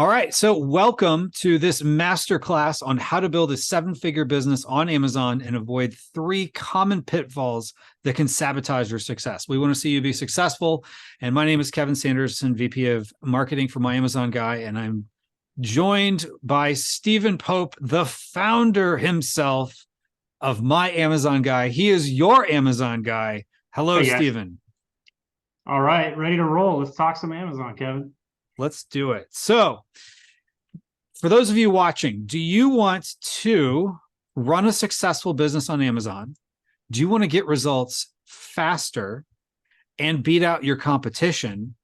All right. So welcome to this masterclass on how to build a seven-figure business on Amazon and avoid 3 common pitfalls that can sabotage your success. We want to see you be successful. And my name is Kevin Sanderson, VP of Marketing for My Amazon Guy. And I'm joined by Stephen Pope, the founder himself of My Amazon Guy. He is your Amazon guy. Hello, Hey, guys. Stephen. All right, ready to roll. Let's talk some Amazon, Kevin. Let's do it. So, for those of you watching, do you want to run a successful business on Amazon? Do you want to get results faster and beat out your competition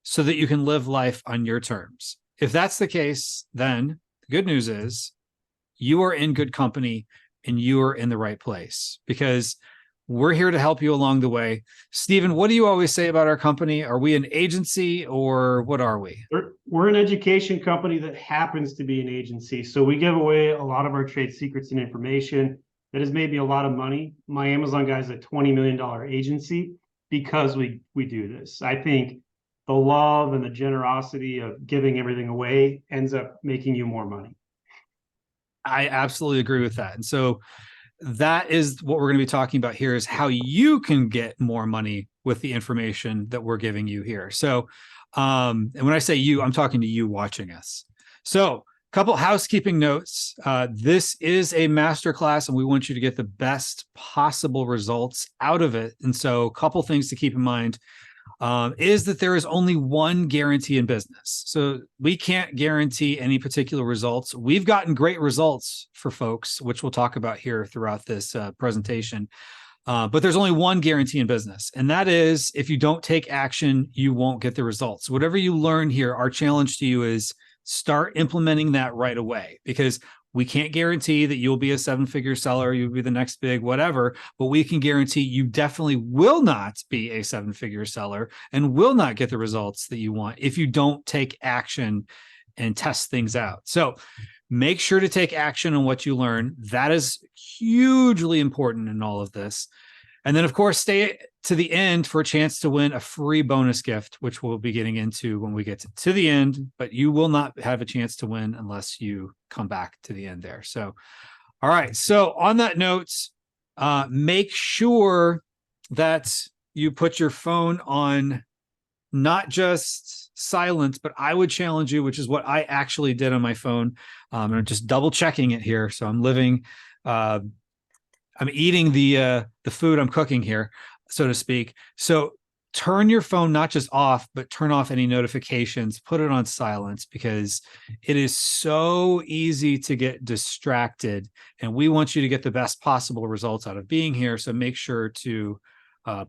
so that you can live life on your terms? If that's the case, then the good news is you are in good company and you are in the right place, because we're here to help you along the way. Stephen, what do you always say about our company? Are we an agency or what are we? We're an education company that happens to be an agency. So we give away a lot of our trade secrets and information that has made me a lot of money. My Amazon Guy is a $20 million agency because we do this. I think the love and the generosity of giving everything away ends up making you more money. I absolutely agree with that. And so that is what we're going to be talking about here, is how you can get more money with the information that we're giving you here. So, and when I say you, I'm talking to you watching us. So, a couple housekeeping notes. This is a masterclass and we want you to get the best possible results out of it. And so a couple things to keep in mind is that there is only one guarantee in business. So we can't guarantee any particular results. We've gotten great results for folks, which we'll talk about here throughout this presentation. But there's only one guarantee in business, and that is if you don't take action, you won't get the results. Whatever you learn here, our challenge to you is start implementing that right away, because we can't guarantee that you'll be a 7-figure seller, you'll be the next big whatever, but we can guarantee you definitely will not be a 7-figure seller and will not get the results that you want if you don't take action and test things out. So make sure to take action on what you learn. That is hugely important in all of this. And then, of course, stay to the end for a chance to win a free bonus gift, which we'll be getting into when we get to the end, but you will not have a chance to win unless you come back to the end there. So, all right. So on that note, make sure that you put your phone on not just silent, but I would challenge you, which is what I actually did on my phone. And I'm just double checking it here. So I'm eating the food I'm cooking here, so to speak. So turn your phone not just off, but turn off any notifications, put it on silence, because it is so easy to get distracted. And we want you to get the best possible results out of being here. So make sure to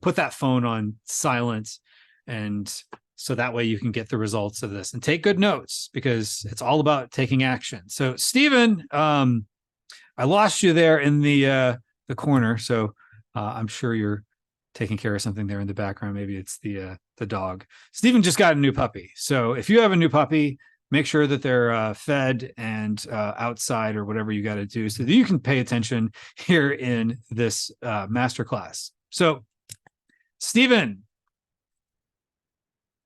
put that phone on silent, and so that way you can get the results of this. And take good notes, because it's all about taking action. So Stephen, I lost you there in the corner. So I'm sure you're taking care of something there in the background. Maybe it's the dog. Stephen just got a new puppy. So if you have a new puppy, make sure that they're fed and outside or whatever you got to do so that you can pay attention here in this masterclass. So Stephen,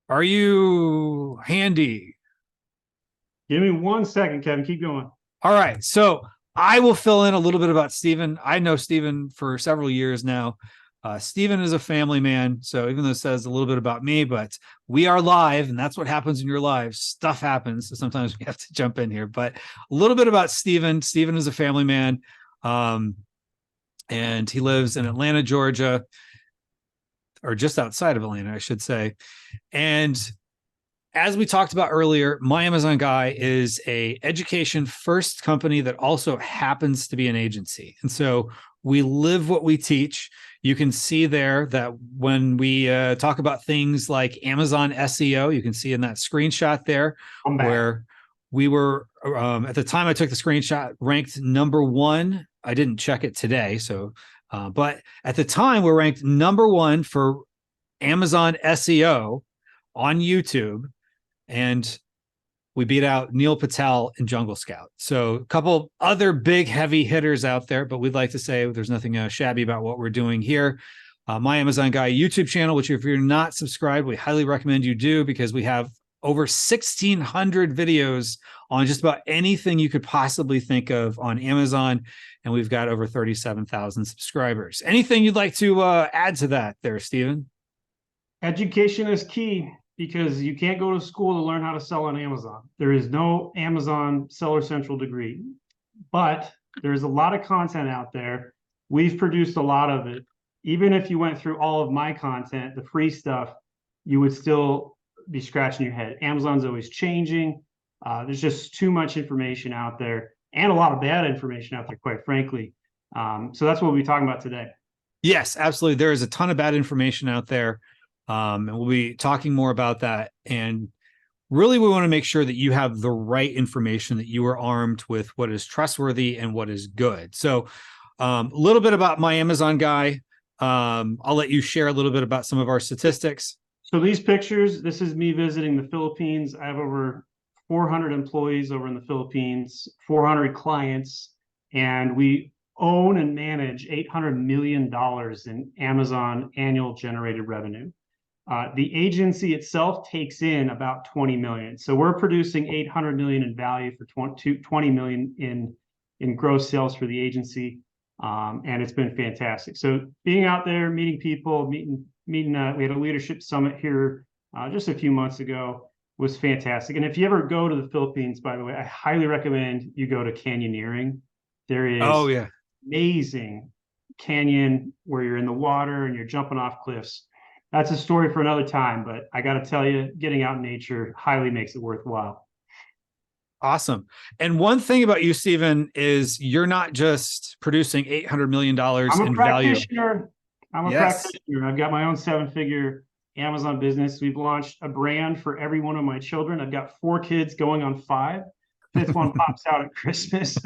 are you handy? Give me 1 second, Kevin. Keep going. All right. So I will fill in a little bit about Stephen. I know Stephen for several years now. Stephen is a family man. So even though it says a little bit about me, but we are live, and that's what happens in your lives. Stuff happens. So sometimes we have to jump in here, but a little bit about Stephen. Stephen is a family man. And he lives in Atlanta, Georgia, or just outside of Atlanta, I should say. And as we talked about earlier, My Amazon Guy is a education first company that also happens to be an agency. And so we live what we teach. You can see there that when we talk about things like Amazon SEO, you can see in that screenshot there where we were, at the time I took the screenshot, ranked number 1. I didn't check it today. So, but at the time we're ranked number 1 for Amazon SEO on YouTube. And we beat out Neil Patel and Jungle Scout. So a couple other big heavy hitters out there, but we'd like to say there's nothing shabby about what we're doing here. My Amazon Guy YouTube channel, which if you're not subscribed, we highly recommend you do, because we have over 1,600 videos on just about anything you could possibly think of on Amazon. And we've got over 37,000 subscribers. Anything you'd like to add to that there, Stephen? Education is key because you can't go to school to learn how to sell on Amazon. There is no Amazon Seller Central degree, but there's a lot of content out there. We've produced a lot of it. Even if you went through all of my content, the free stuff, you would still be scratching your head. Amazon's always changing. There's just too much information out there and a lot of bad information out there, quite frankly. So that's what we'll be talking about today. Yes, absolutely. There is a ton of bad information out there. And we'll be talking more about that. And really, we want to make sure that you have the right information, that you are armed with what is trustworthy and what is good. So a little bit about my Amazon guy. I'll let you share a little bit about some of our statistics. So these pictures, this is me visiting the Philippines. I have over 400 employees over in the Philippines, 400 clients, and we own and manage $800 million in Amazon annual generated revenue. The agency itself takes in about 20 million. So we're producing 800 million in value for 20 million in gross sales for the agency. And it's been fantastic. So being out there, meeting people, we had a leadership summit here just a few months ago, was fantastic. And if you ever go to the Philippines, by the way, I highly recommend you go to canyoneering. There is amazing canyon where you're in the water and you're jumping off cliffs. That's a story for another time, but I got to tell you, getting out in nature highly makes it worthwhile. Awesome. And one thing about you, Stephen, is you're not just producing $800 million in value. I'm a practitioner. I've got my own 7-figure Amazon business. We've launched a brand for every one of my children. I've got 4 kids going on 5. 5th one pops out at Christmas.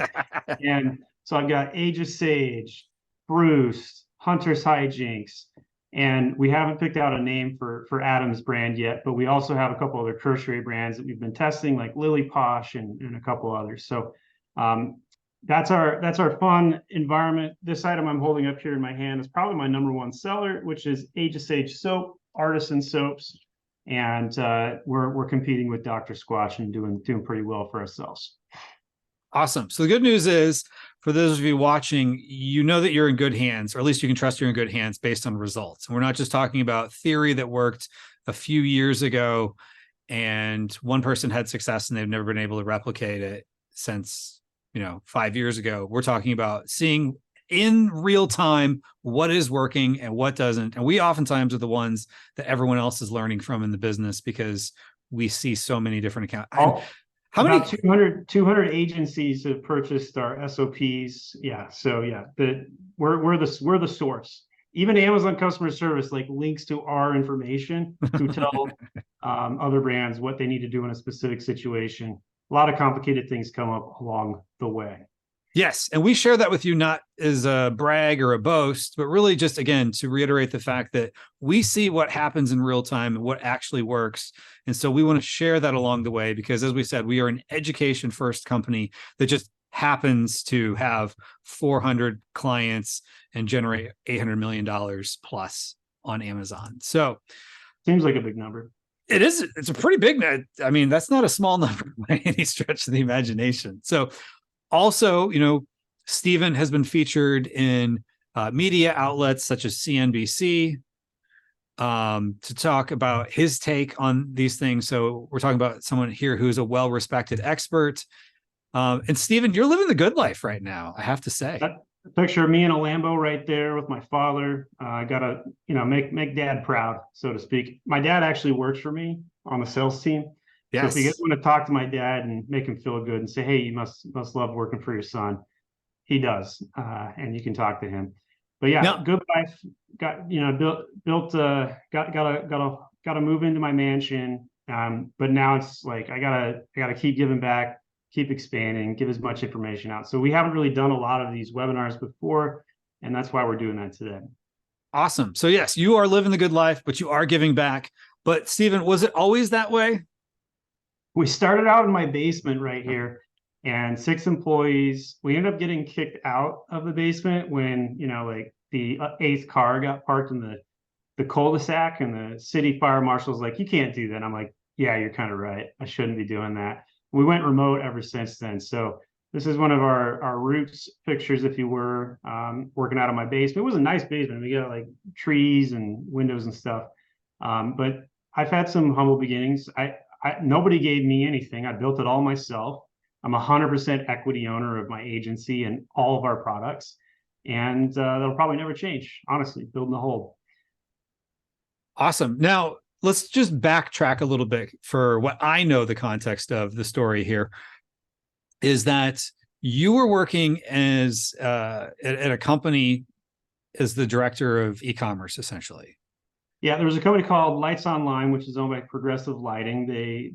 And so I've got Age of Sage, Bruce, Hunter's Hijinks, and we haven't picked out a name for Adam's brand yet, but we also have a couple other tertiary brands that we've been testing, like Lily Posh and a couple others. So that's our fun environment. This item I'm holding up here in my hand is probably my #1 seller, which is Age of Sage soap, artisan soaps, and we're competing with Dr. Squatch and doing pretty well for ourselves. Awesome. So the good news is, for those of you watching, you know that you're in good hands, or at least you can trust you're in good hands based on results. And we're not just talking about theory that worked a few years ago and one person had success and they've never been able to replicate it since, 5 years ago. We're talking about seeing in real time what is working and what doesn't. And we oftentimes are the ones that everyone else is learning from in the business because we see so many different accounts. How many? 200 agencies have purchased our SOPs. Yeah. So yeah, we're the source. Even Amazon customer service links to our information to tell other brands what they need to do in a specific situation. A lot of complicated things come up along the way. Yes. And we share that with you not as a brag or a boast, but really just, again, to reiterate the fact that we see what happens in real time and what actually works. And so we want to share that along the way because, as we said, we are an education first company that just happens to have 400 clients and generate $800 million plus on Amazon. So seems like a big number. It is. It's a pretty big. I mean, that's not a small number by any stretch of the imagination. So also, Stephen has been featured in media outlets such as CNBC to talk about his take on these things. So we're talking about someone here who's a well-respected expert. And Stephen, you're living the good life right now, I have to say. That picture of me in a Lambo right there with my father. I gotta, make dad proud, so to speak. My dad actually works for me on the sales team. Yes. So if you guys want to talk to my dad and make him feel good and say, hey, you must love working for your son, he does. And you can talk to him. But yeah, good life. Got to move into my mansion. But now it's like I gotta keep giving back, keep expanding, give as much information out. So we haven't really done a lot of these webinars before, and that's why we're doing that today. Awesome. So yes, you are living the good life, but you are giving back. But Stephen, was it always that way? We started out in my basement right here and 6 employees. We ended up getting kicked out of the basement when, the 8th car got parked in the cul-de-sac and the city fire marshal's like, you can't do that. I'm like, Yeah, you're kind of right. I shouldn't be doing that. We went remote ever since then. So this is one of our roots pictures, if you were working out of my basement. It was a nice basement. We got like trees and windows and stuff. But I've had some humble beginnings. Nobody gave me anything. I built it all myself. I'm 100% equity owner of my agency and all of our products. And that'll probably never change, honestly, building a hold. Awesome. Now, let's just backtrack a little bit for what I know the context of the story here is that you were working as at a company as the director of e-commerce, essentially. Yeah, there was a company called Lights Online, which is owned by Progressive Lighting.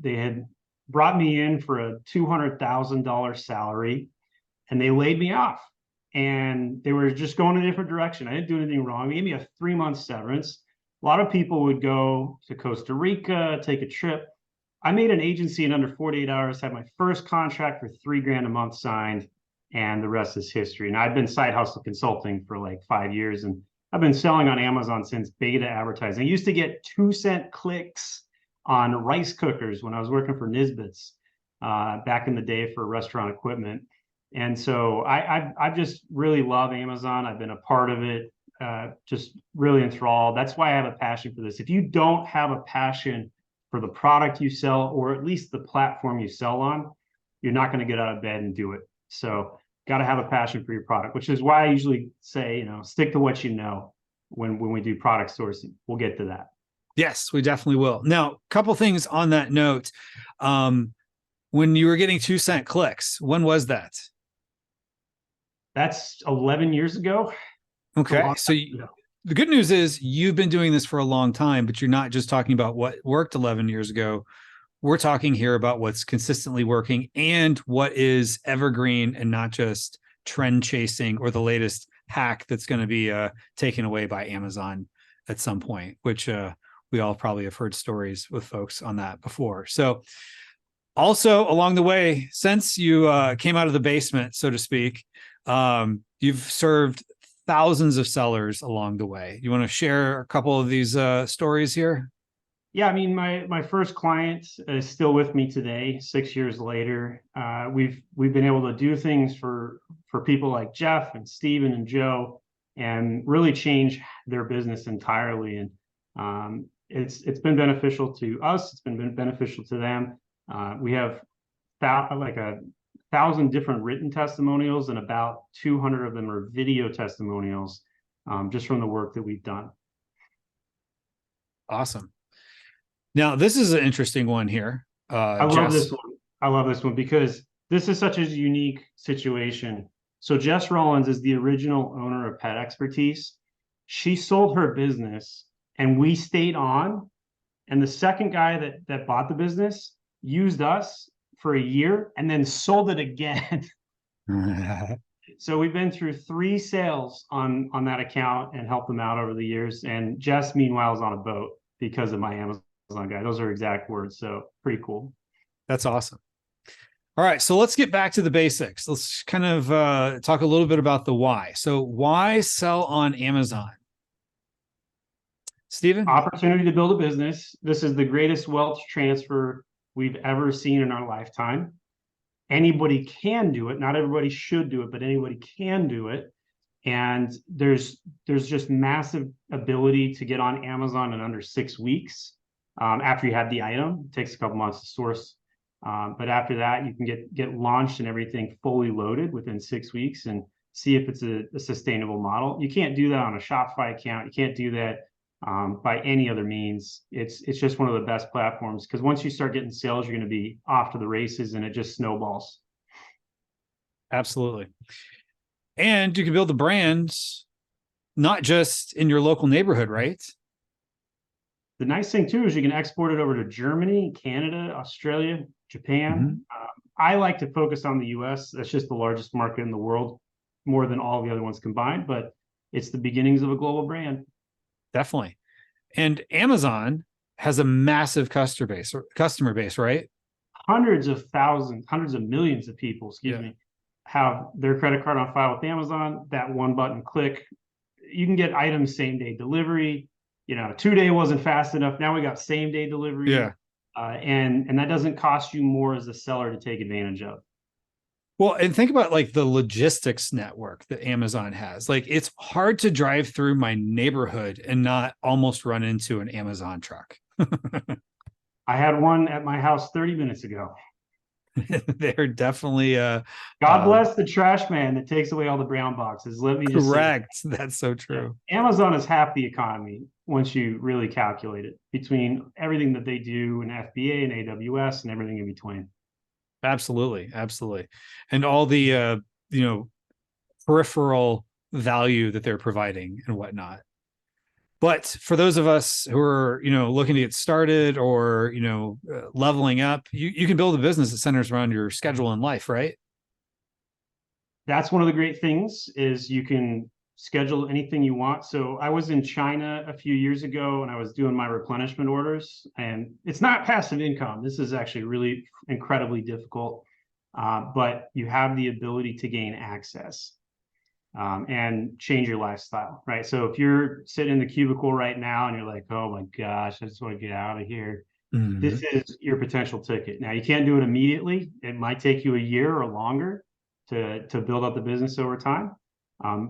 They had brought me in for a $200,000 salary, and they laid me off. And they were just going a different direction. I didn't do anything wrong. They gave me a 3-month severance. A lot of people would go to Costa Rica, take a trip. I made an agency in under 48 hours, had my first contract for $3,000 a month signed, and the rest is history. And I've been side hustle consulting for like 5 years, and I've been selling on Amazon since beta advertising. I used to get 2-cent clicks on rice cookers when I was working for Nisbets back in the day for restaurant equipment. And so I just really love Amazon. I've been a part of it, just really enthralled. That's why I have a passion for this. If you don't have a passion for the product you sell, or at least the platform you sell on, you're not going to get out of bed and do it. So got to have a passion for your product, which is why I usually say, stick to what you know when we do product sourcing. We'll get to that. Yes, we definitely will. Now, a couple things on that note. When you were getting 2-cent clicks, when was that? That's 11 years ago. Okay. So the good news is you've been doing this for a long time, but you're not just talking about what worked 11 years ago. We're talking here about what's consistently working and what is evergreen and not just trend chasing or the latest hack that's going to be taken away by Amazon at some point, which we all probably have heard stories with folks on that before. So also along the way, since you came out of the basement, so to speak, you've served thousands of sellers along the way. You want to share a couple of these stories here? Yeah, I mean, my first client is still with me today, 6 years later. We've been able to do things for people like Jeff and Steven and Joe, and really change their business entirely. And it's been beneficial to us. It's been beneficial to them. We have like 1,000 different written testimonials, and about 200 of them are video testimonials, just from the work that we've done. Awesome. Now, this is an interesting one here. I love this one. I love this one because this is such a unique situation. So Jess Rollins is the original owner of Pet Expertise. She sold her business and we stayed on. And the second guy that bought the business used us for a year and then sold it again. So we've been through 3 sales on that account and helped them out over the years. And Jess, meanwhile, is on a boat because of my Amazon guy. Those are exact words. So pretty cool. That's awesome. All right. So let's get back to the basics. Let's kind of talk a little bit about the why. So why sell on Amazon? Steven? Opportunity to build a business. This is the greatest wealth transfer we've ever seen in our lifetime. Anybody can do it. Not everybody should do it, but anybody can do it. And there's just massive ability to get on Amazon in under 6 weeks. After you have the item, it takes a couple months to source. But after that, you can get launched and everything fully loaded within 6 weeks and see if it's a sustainable model. You can't do that on a Shopify account. You can't do that by any other means. It's just one of the best platforms because once you start getting sales, you're going to be off to the races and it just snowballs. Absolutely. And you can build the brands not just in your local neighborhood, right? The nice thing too is you can export it over to Germany, Canada, Australia, Japan. I like to focus on the US. That's just the largest market in the world, more than all the other ones combined, but it's the beginnings of a global brand. Definitely. And Amazon has a massive customer base, right? Hundreds of thousands, hundreds of millions of people, have their credit card on file with Amazon. That one button click, you can get items same day delivery. 2-day wasn't fast enough. Now we got same day delivery. Yeah. and that doesn't cost you more as a seller to take advantage of. Well, and think about like the logistics network that Amazon has. Like it's hard to drive through my neighborhood and not almost run into an Amazon truck. I had one at my house 30 minutes ago. They're definitely God bless the trash man that takes away all the brown boxes. Let me just say, correct. That's so true. Amazon is half the economy once you really calculate it between everything that they do in FBA and AWS and everything in between. Absolutely, absolutely. And all the you know, peripheral value that they're providing and whatnot. But for those of us who are, you know, looking to get started or, you know, leveling up, you can build a business that centers around your schedule and life, right? That's one of the great things is you can schedule anything you want. So I was in China a few years ago and I was doing my replenishment orders, and it's not passive income. This is actually really incredibly difficult, but you have the ability to gain access and change your lifestyle, right? So if you're sitting in the cubicle right now and you're like, oh my gosh, I just want to get out of here. This is your potential ticket. Now you can't do it immediately. It might take you a year or longer to build up the business over time.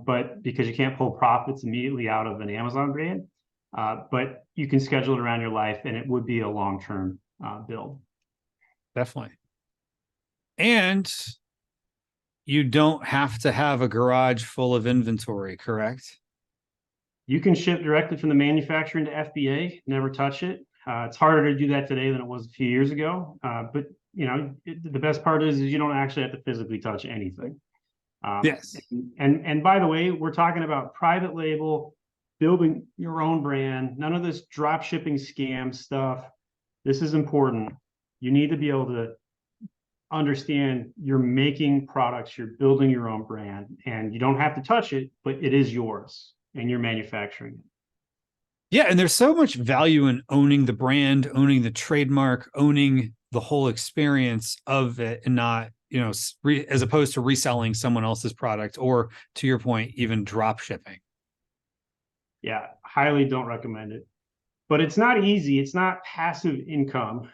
But because you can't pull profits immediately out of an Amazon brand, but you can schedule it around your life and it would be a long-term build. Definitely. And you don't have to have a garage full of inventory, correct? You can ship directly from the manufacturer into FBA, never touch it. It's harder to do that today than it was a few years ago. But you know, the best part is you don't actually have to physically touch anything. Yes. And by the way, we're talking about private label, building your own brand, none of this drop shipping scam stuff. This is important. You need to be able to understand you're making products, you're building your own brand, and you don't have to touch it, but it is yours and you're manufacturing it. Yeah, and there's so much value in owning the brand, owning the trademark, owning the whole experience of it, and not, you know, as opposed to reselling someone else's product or, to your point, even drop shipping. Yeah, highly don't recommend it. But it's not easy. It's not passive income.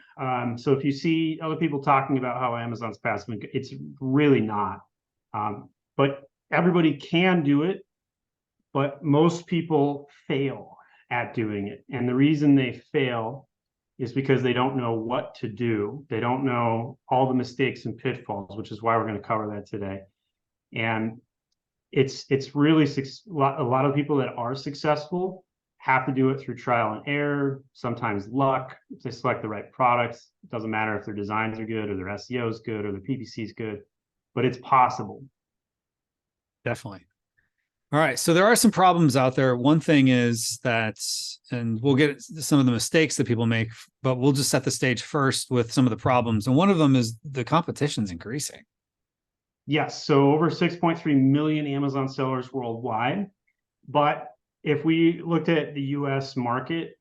So if you see other people talking about how Amazon's passive income, it's really not. But everybody can do it, but most people fail at doing it. And the reason they fail is because they don't know what to do. They don't know all the mistakes and pitfalls, which is why we're going to cover that today. And it's really a lot of people that are successful have to do it through trial and error, sometimes luck. If they select the right products, it doesn't matter if their designs are good or their SEO is good or their PPC is good, but it's possible. Definitely. All right. So there are some problems out there. One thing is that, and we'll get some of the mistakes that people make, but we'll just set the stage first with some of the problems. And one of them is the competition's increasing. Yes. So over 6.3 million Amazon sellers worldwide. But if we looked at the US market,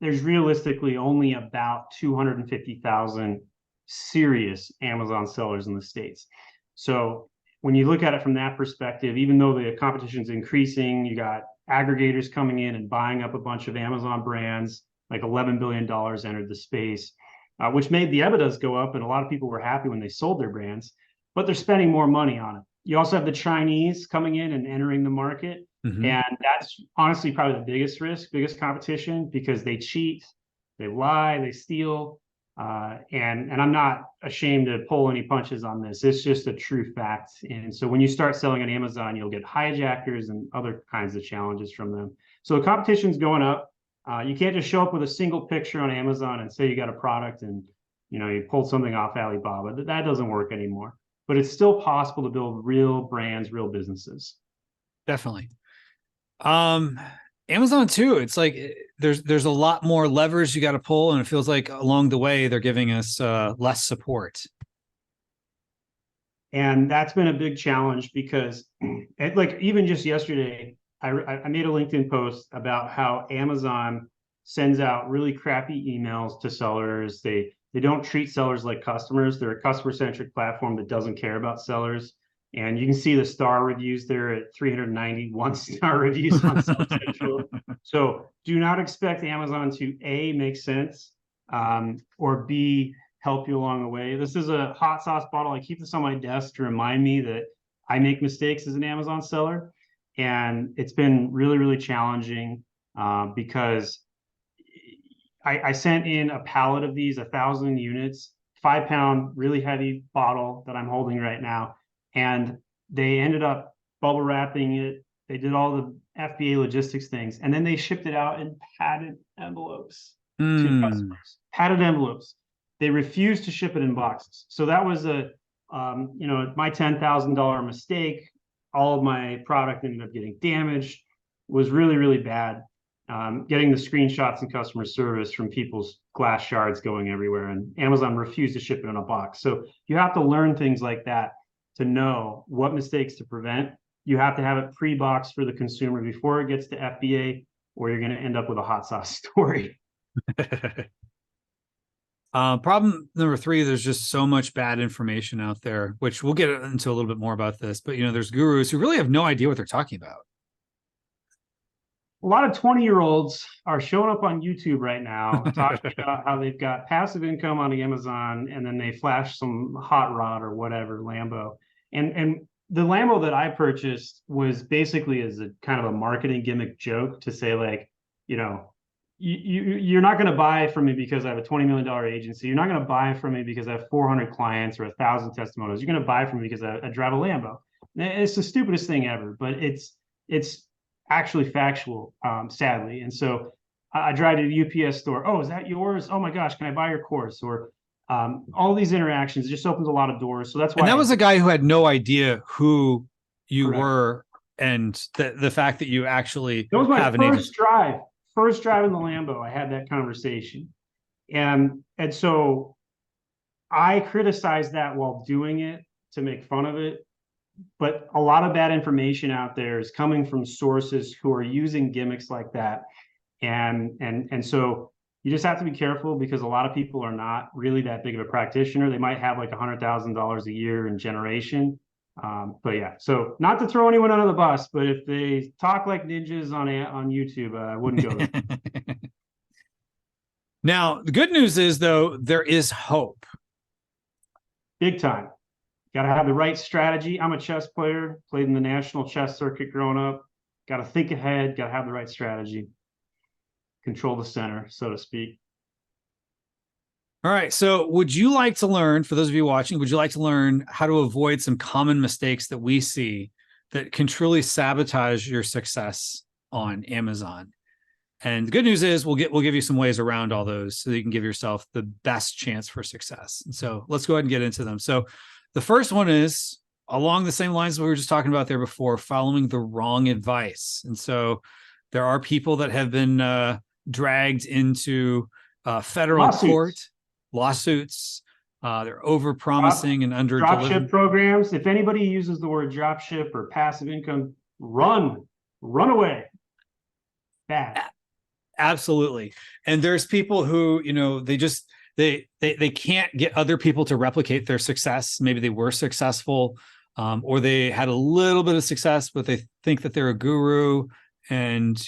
there's realistically only about 250,000 serious Amazon sellers in the States. So when you look at it from that perspective, even though the competition is increasing, you got aggregators coming in and buying up a bunch of Amazon brands, like $11 billion entered the space, which made the EBITDAs go up. And a lot of people were happy when they sold their brands, but they're spending more money on it. You also have the Chinese coming in and entering the market. And that's honestly probably the biggest risk, biggest competition, because they cheat, they lie, they steal. And I'm not ashamed to pull any punches on this. It's just a true fact. And so when you start selling on Amazon, you'll get hijackers and other kinds of challenges from them. So the competition's going up. You can't just show up with a single picture on Amazon and say you got a product and you pulled something off Alibaba. That doesn't work anymore. But it's still possible to build real brands, real businesses. Definitely. Amazon too, it's like there's a lot more levers you got to pull, and it feels like along the way they're giving us less support. And that's been a big challenge because like even just yesterday, I made a LinkedIn post about how Amazon sends out really crappy emails to sellers. They don't treat sellers like customers. They're a customer-centric platform that doesn't care about sellers. And you can see the star reviews there at 391 star reviews on Seller Central. So do not expect Amazon to A, make sense, or B, help you along the way. This is a hot sauce bottle. I keep this on my desk to remind me that I make mistakes as an Amazon seller. And it's been really, really challenging because I sent in a pallet of these, 1,000 units, 5 pound, really heavy bottle that I'm holding right now. And they ended up bubble wrapping it. They did all the FBA logistics things, and then they shipped it out in padded envelopes to customers. Padded envelopes. They refused to ship it in boxes. So that was my $10,000 mistake. All of my product ended up getting damaged. It was really, really bad. Getting the screenshots and customer service from people's glass shards going everywhere, and Amazon refused to ship it in a box. So you have to learn things like that to know what mistakes to prevent. You have to have it pre-boxed for the consumer before it gets to FBA, or you're going to end up with a hot sauce story. Problem number 3, there's just so much bad information out there, which we'll get into a little bit more about this, but there's gurus who really have no idea what they're talking about. A lot of 20-year-olds are showing up on YouTube right now talking about how they've got passive income on Amazon, and then they flash some hot rod or whatever Lambo. And the Lambo that I purchased was basically as a kind of a marketing gimmick joke to say, like, you're not going to buy from me because I have a $20 million agency. You're not going to buy from me because I have 400 clients or 1,000 testimonials. You're going to buy from me because I drive a Lambo. It's the stupidest thing ever, but it's actually factual, sadly. And so I drive to the UPS store. Oh, is that yours? Oh my gosh, can I buy your course? Or all these interactions, it just opens a lot of doors. So that's why. And that was a guy who had no idea who you Correct. were, and the fact that you actually that was my have an first drive. First drive in the Lambo, I had that conversation. And so I criticized that while doing it to make fun of it. But a lot of bad information out there is coming from sources who are using gimmicks like that. And so you just have to be careful, because a lot of people are not really that big of a practitioner. They might have like $100,000 a year in generation. But yeah, so not to throw anyone under the bus, but if they talk like ninjas on YouTube, I wouldn't go there. Now, the good news is, though, there is hope. Big time. Got to have the right strategy. I'm a chess player, played in the national chess circuit growing up. Got to think ahead, got to have the right strategy. Control the center, so to speak. All right. So would you like to learn, for those of you watching, would you like to learn how to avoid some common mistakes that we see that can truly sabotage your success on Amazon? And the good news is we'll give you some ways around all those so that you can give yourself the best chance for success. And so let's go ahead and get into them. So the first one is along the same lines that we were just talking about there before, following the wrong advice. And so there are people that have been dragged into federal court, lawsuits. They're over-promising and under-delivering. Dropship programs. If anybody uses the word dropship or passive income, run away. Bad. Absolutely. And there's people who, they can't get other people to replicate their success. Maybe they were successful, or they had a little bit of success, but they think that they're a guru, and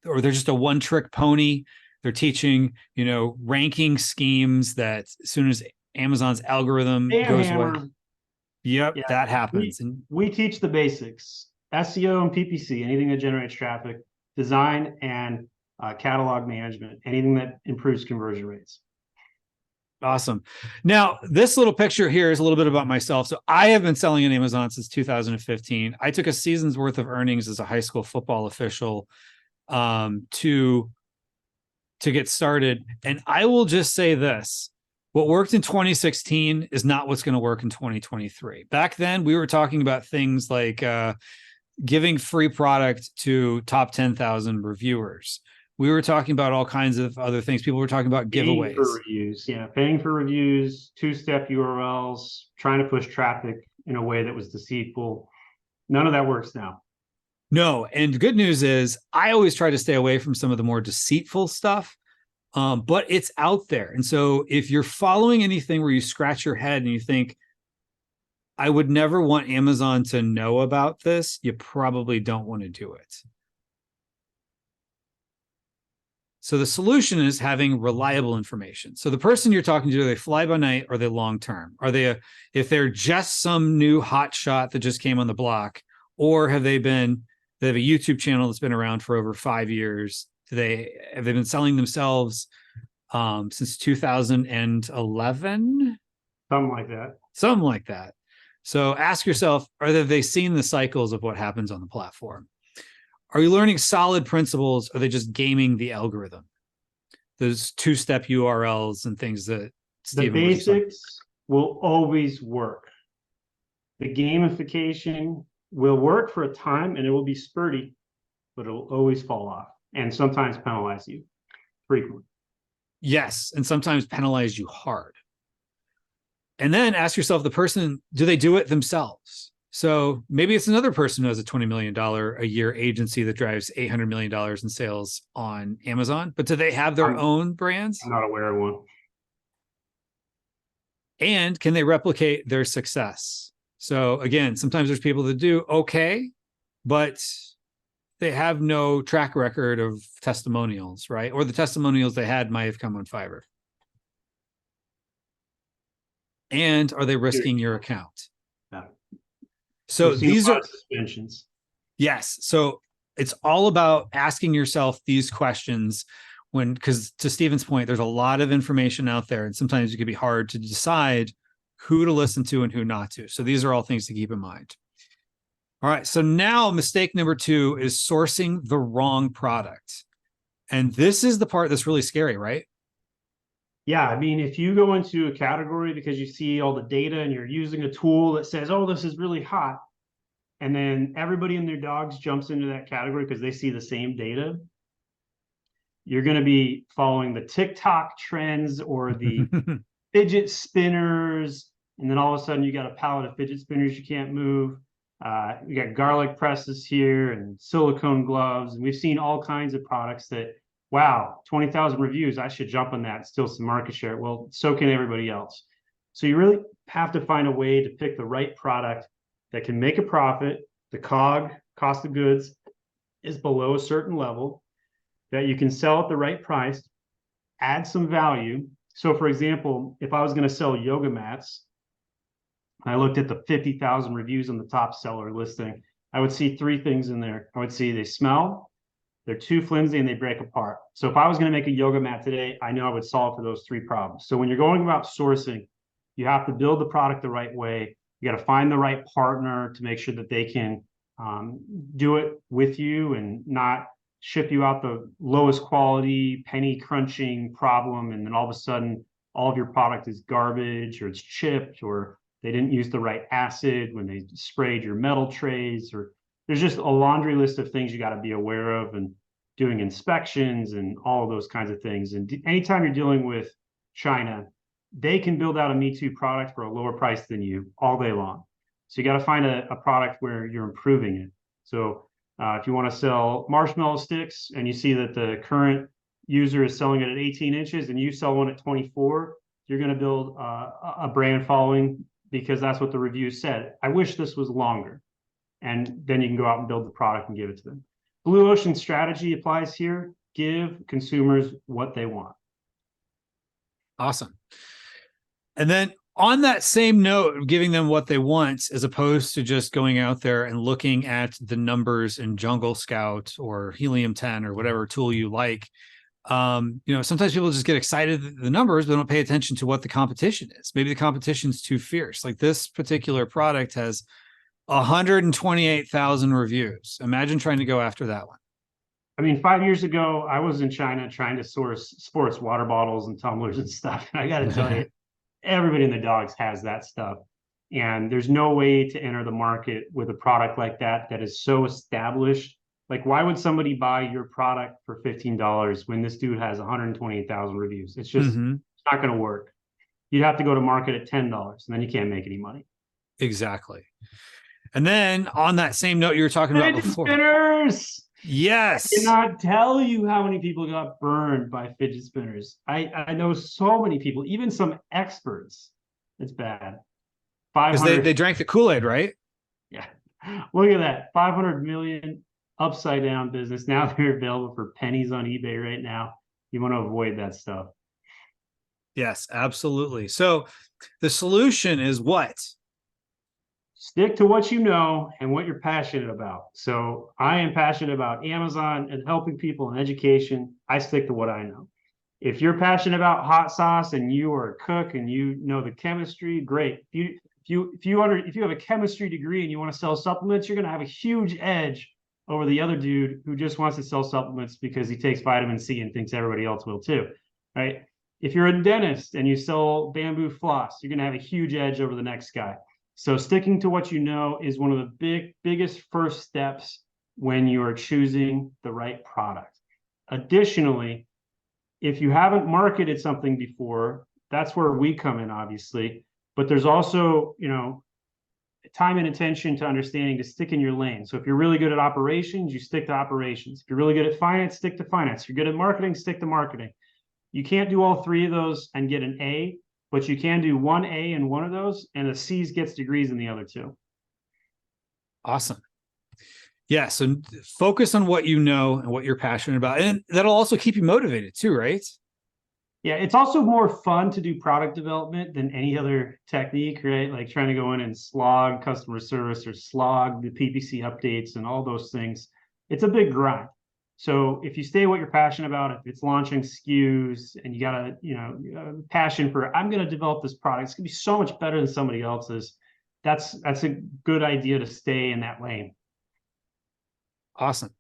or they're just a one-trick pony. They're teaching, ranking schemes that as soon as Amazon's algorithm goes away, that happens. We teach the basics: SEO and PPC, anything that generates traffic, design, and catalog management, anything that improves conversion rates. Awesome. Now, this little picture here is a little bit about myself. So I have been selling on Amazon since 2015. I took a season's worth of earnings as a high school football official to get started. And I will just say this: what worked in 2016 is not what's going to work in 2023. Back then, we were talking about things like giving free product to top 10,000 reviewers. We were talking about all kinds of other things. People were talking about giveaways. Paying for reviews. Yeah, paying for reviews, two-step URLs, trying to push traffic in a way that was deceitful. None of that works now. No, and the good news is I always try to stay away from some of the more deceitful stuff, but it's out there. And so if you're following anything where you scratch your head and you think, I would never want Amazon to know about this, you probably don't want to do it. So the solution is having reliable information. So the person you're talking to, are they fly by night or are they long term? Are they if they're just some new hot shot that just came on the block, or they have a YouTube channel that's been around for over 5 years? Have they been selling themselves since 2011? Something like that. Something like that. So ask yourself, have they seen the cycles of what happens on the platform? Are you learning solid principles? Or are they just gaming the algorithm? Those two-step URLs and things that The basics will always work. The gamification will work for a time and it will be spurty, but it will always fall off and sometimes penalize you frequently. Yes, and sometimes penalize you hard. And then ask yourself, do they do it themselves? So maybe it's another person who has a $20 million a year agency that drives $800 million in sales on Amazon, but do they have their own brands? I'm not aware of one. And can they replicate their success? So again, sometimes there's people that do okay, but they have no track record of testimonials, right? Or the testimonials they had might have come on Fiverr. And are they risking your account? Yeah. So these are suspensions. Yes. So it's all about asking yourself these questions because to Stephen's point, there's a lot of information out there, and sometimes it can be hard to decide who to listen to and who not to. So these are all things to keep in mind. All right. So now mistake number 2 is sourcing the wrong product. And this is the part that's really scary, right? Yeah. I mean, if you go into a category because you see all the data and you're using a tool that says, oh, this is really hot, and then everybody and their dogs jumps into that category because they see the same data, you're going to be following the TikTok trends or the fidget spinners. And then all of a sudden you got a pallet of fidget spinners you can't move. You got garlic presses here and silicone gloves. And we've seen all kinds of products that, wow, 20,000 reviews, I should jump on that, steal some market share. Well, so can everybody else. So you really have to find a way to pick the right product that can make a profit. The COG, cost of goods, is below a certain level, that you can sell at the right price, add some value. So for example, if I was going to sell yoga mats, I looked at the 50,000 reviews on the top seller listing, I would see 3 things in there. I would see they smell, they're too flimsy, and they break apart. So if I was going to make a yoga mat today, I know I would solve for those 3 problems. So when you're going about sourcing, you have to build the product the right way. You got to find the right partner to make sure that they can do it with you and not ship you out the lowest quality, penny crunching problem. And then all of a sudden, all of your product is garbage, or it's chipped, or they didn't use the right acid when they sprayed your metal trays, or there's just a laundry list of things you got to be aware of, and doing inspections and all of those kinds of things. And anytime you're dealing with China, they can build out a Me Too product for a lower price than you all day long. So you got to find a product where you're improving it. So if you want to sell marshmallow sticks and you see that the current user is selling it at 18 inches and you sell one at 24, you're going to build a brand following because that's what the review said. I wish this was longer. And then you can go out and build the product and give it to them. Blue ocean strategy applies here. Give consumers what they want. Awesome. And then on that same note of giving them what they want, as opposed to just going out there and looking at the numbers in Jungle Scout or Helium 10 or whatever tool you like, sometimes people just get excited at the numbers, but don't pay attention to what the competition is. Maybe the competition's too fierce. Like this particular product has 128,000 reviews. Imagine trying to go after that one. I mean, 5 years ago, I was in China trying to source sports water bottles and tumblers and stuff. And I got to tell you, everybody in the dogs has that stuff. And there's no way to enter the market with a product like that is so established. Like, why would somebody buy your product for $15 when this dude has 128,000 reviews? It's just it's not going to work. You'd have to go to market at $10, and then you can't make any money. Exactly. And then on that same note you were talking about before. Spinners! Yes. I cannot tell you how many people got burned by fidget spinners. I know so many people, even some experts. It's bad. Because they drank the Kool-Aid, right? Yeah. Look at that. 500 million upside down business. Now they're available for pennies on eBay right now. You want to avoid that stuff. Yes, absolutely. So the solution is what? Stick to what you know and what you're passionate about. So I am passionate about Amazon and helping people in education. I stick to what I know. If you're passionate about hot sauce and you are a cook and you know the chemistry, great. If you have a chemistry degree and you want to sell supplements, you're going to have a huge edge over the other dude who just wants to sell supplements because he takes vitamin C and thinks everybody else will too, right? If you're a dentist and you sell bamboo floss, you're going to have a huge edge over the next guy. So sticking to what you know is one of the biggest first steps when you are choosing the right product. Additionally, if you haven't marketed something before, that's where we come in, obviously. But there's also, time and attention to understanding to stick in your lane. So if you're really good at operations, you stick to operations. If you're really good at finance, stick to finance. If you're good at marketing, stick to marketing. You can't do all three of those and get an A, but you can do one A in one of those, and a C gets degrees in the other two. Awesome. Yeah. So focus on what you know and what you're passionate about. And that'll also keep you motivated too, right? Yeah, it's also more fun to do product development than any other technique, right? Like trying to go in and slog customer service or slog the PPC updates and all those things. It's a big grind. So if you stay what you're passionate about, if it's launching SKUs and you got a passion for, I'm going to develop this product, it's going to be so much better than somebody else's. That's a good idea to stay in that lane. Awesome.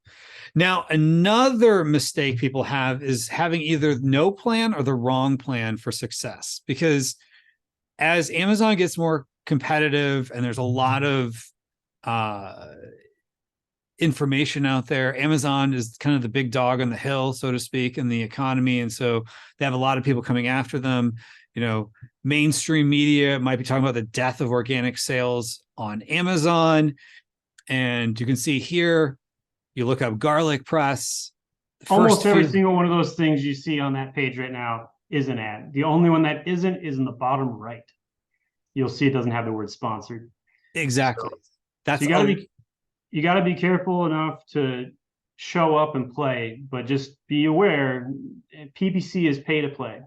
Now, another mistake people have is having either no plan or the wrong plan for success. Because as Amazon gets more competitive and there's a lot of information out there, Amazon is kind of the big dog on the hill, so to speak, in the economy. And so they have a lot of people coming after them. Mainstream media might be talking about the death of organic sales on Amazon. And you can see here, you look up garlic press. Almost every single one of those things you see on that page right now is an ad. The only one that isn't is in the bottom right. You'll see it doesn't have the word sponsored. Exactly. So you got to be careful enough to show up and play, but just be aware PPC is pay to play.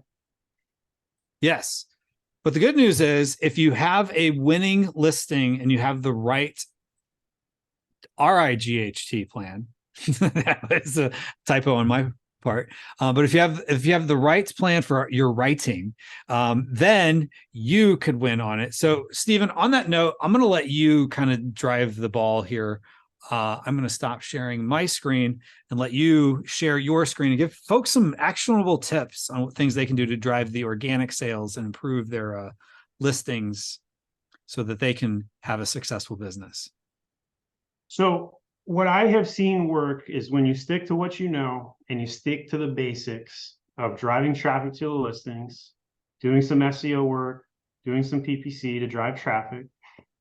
Yes. But the good news is if you have a winning listing and you have the right RIGHT plan, that was a typo on my part. But if you have the right plan for your writing, then you could win on it. So Stephen, on that note, I'm going to let you kind of drive the ball here. I'm going to stop sharing my screen and let you share your screen and give folks some actionable tips on what things they can do to drive the organic sales and improve their listings so that they can have a successful business. So what I have seen work is when you stick to what you know and you stick to the basics of driving traffic to the listings, doing some SEO work, doing some PPC to drive traffic,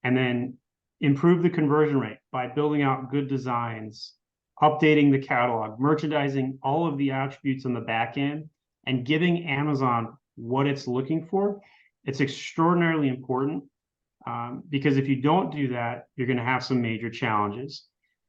and then improve the conversion rate by building out good designs, updating the catalog, merchandising all of the attributes on the back end, and giving Amazon what it's looking for. It's extraordinarily important because if you don't do that, you're going to have some major challenges.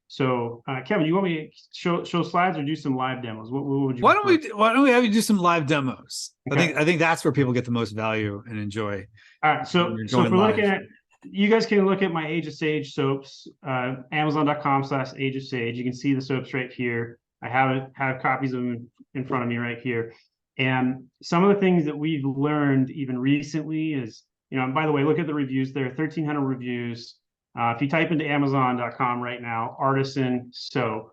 So, Kevin, you want me to show slides or do some live demos? What would you? Why don't we have you do some live demos? Okay. I think that's where people get the most value and enjoy. All right. So if we're looking at, you guys can look at my Age of Sage soaps, Amazon.com/Age of Sage. You can see the soaps right here. I have copies of them in front of me right here. And some of the things that we've learned even recently is, and by the way, look at the reviews there, 1,300 reviews. If you type into Amazon.com right now, artisan soap,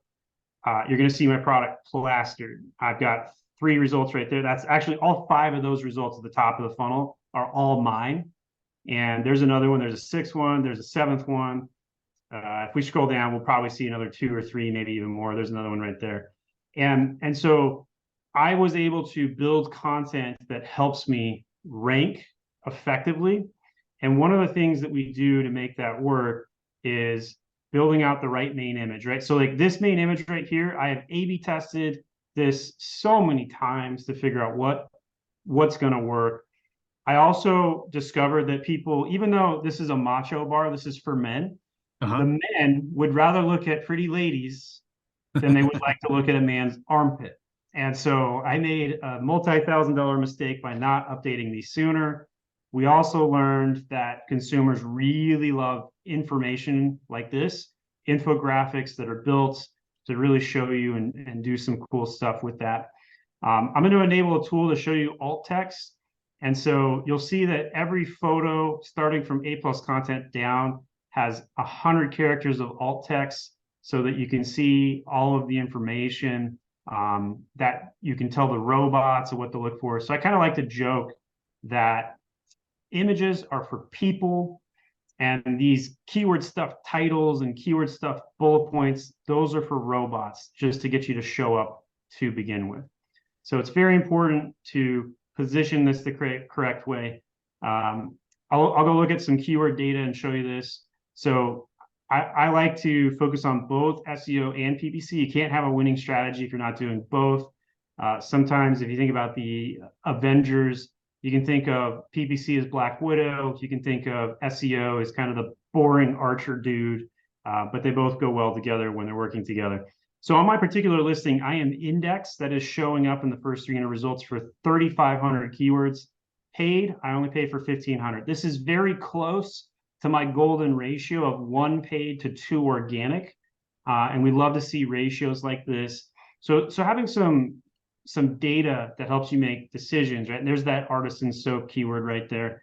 you're going to see my product plastered. I've got 3 results right there. That's actually all 5 of those results at the top of the funnel are all mine. And there's another one. There's a 6th one. There's a 7th one. If we scroll down, we'll probably see another 2 or 3, maybe even more. There's another one right there. And so I was able to build content that helps me rank effectively. And one of the things that we do to make that work is building out the right main image, right? So like this main image right here, I have A/B tested this so many times to figure out what's going to work. I also discovered that people, even though this is a macho bar, this is for men, the men would rather look at pretty ladies than they would like to look at a man's armpit. And so I made a multi-thousand-dollar mistake by not updating these sooner. We also learned that consumers really love information like this, infographics that are built to really show you and do some cool stuff with that. I'm going to enable a tool to show you alt text. And so you'll see that every photo starting from A+ content down has 100 characters of alt text so that you can see all of the information, that you can tell the robots what to look for. So I kind of like to joke that images are for people, and these keyword stuff titles and keyword stuff bullet points, those are for robots, just to get you to show up to begin with. So it's very important to position this the correct way. I'll go look at some keyword data and show you this. So I like to focus on both SEO and PPC. You can't have a winning strategy if you're not doing both. Sometimes if you think about the Avengers, you can think of PPC as Black Widow. You can think of SEO as kind of the boring archer dude, but they both go well together when they're working together. So on my particular listing, I am indexed, that is showing up in the first 300 results for 3,500 keywords. Paid, I only pay for 1,500. This is very close to my golden ratio of 1 paid to 2 organic. And we love to see ratios like this. So having some data that helps you make decisions, right? And there's that artisan soap keyword right there,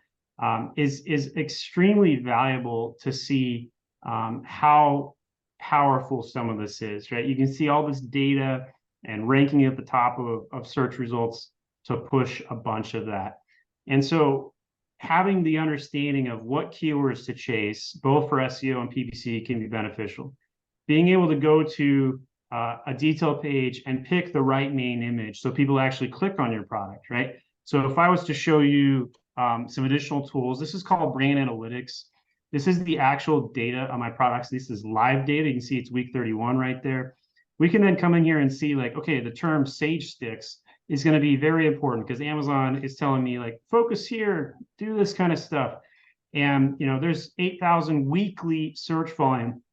is extremely valuable to see how powerful some of this is, right? You can see all this data and ranking at the top of search results to push a bunch of that. And so having the understanding of what keywords to chase, both for SEO and PPC, can be beneficial. Being able to go to a detail page and pick the right main image so people actually click on your product, right? So if I was to show you some additional tools, this is called brand analytics. This is the actual data on my products. This is live data. You can see it's week 31 right there. We can then come in here and see like, okay, the term sage sticks is going to be very important because Amazon is telling me like, focus here, do this kind of stuff. And, you know, there's 8,000 weekly search volume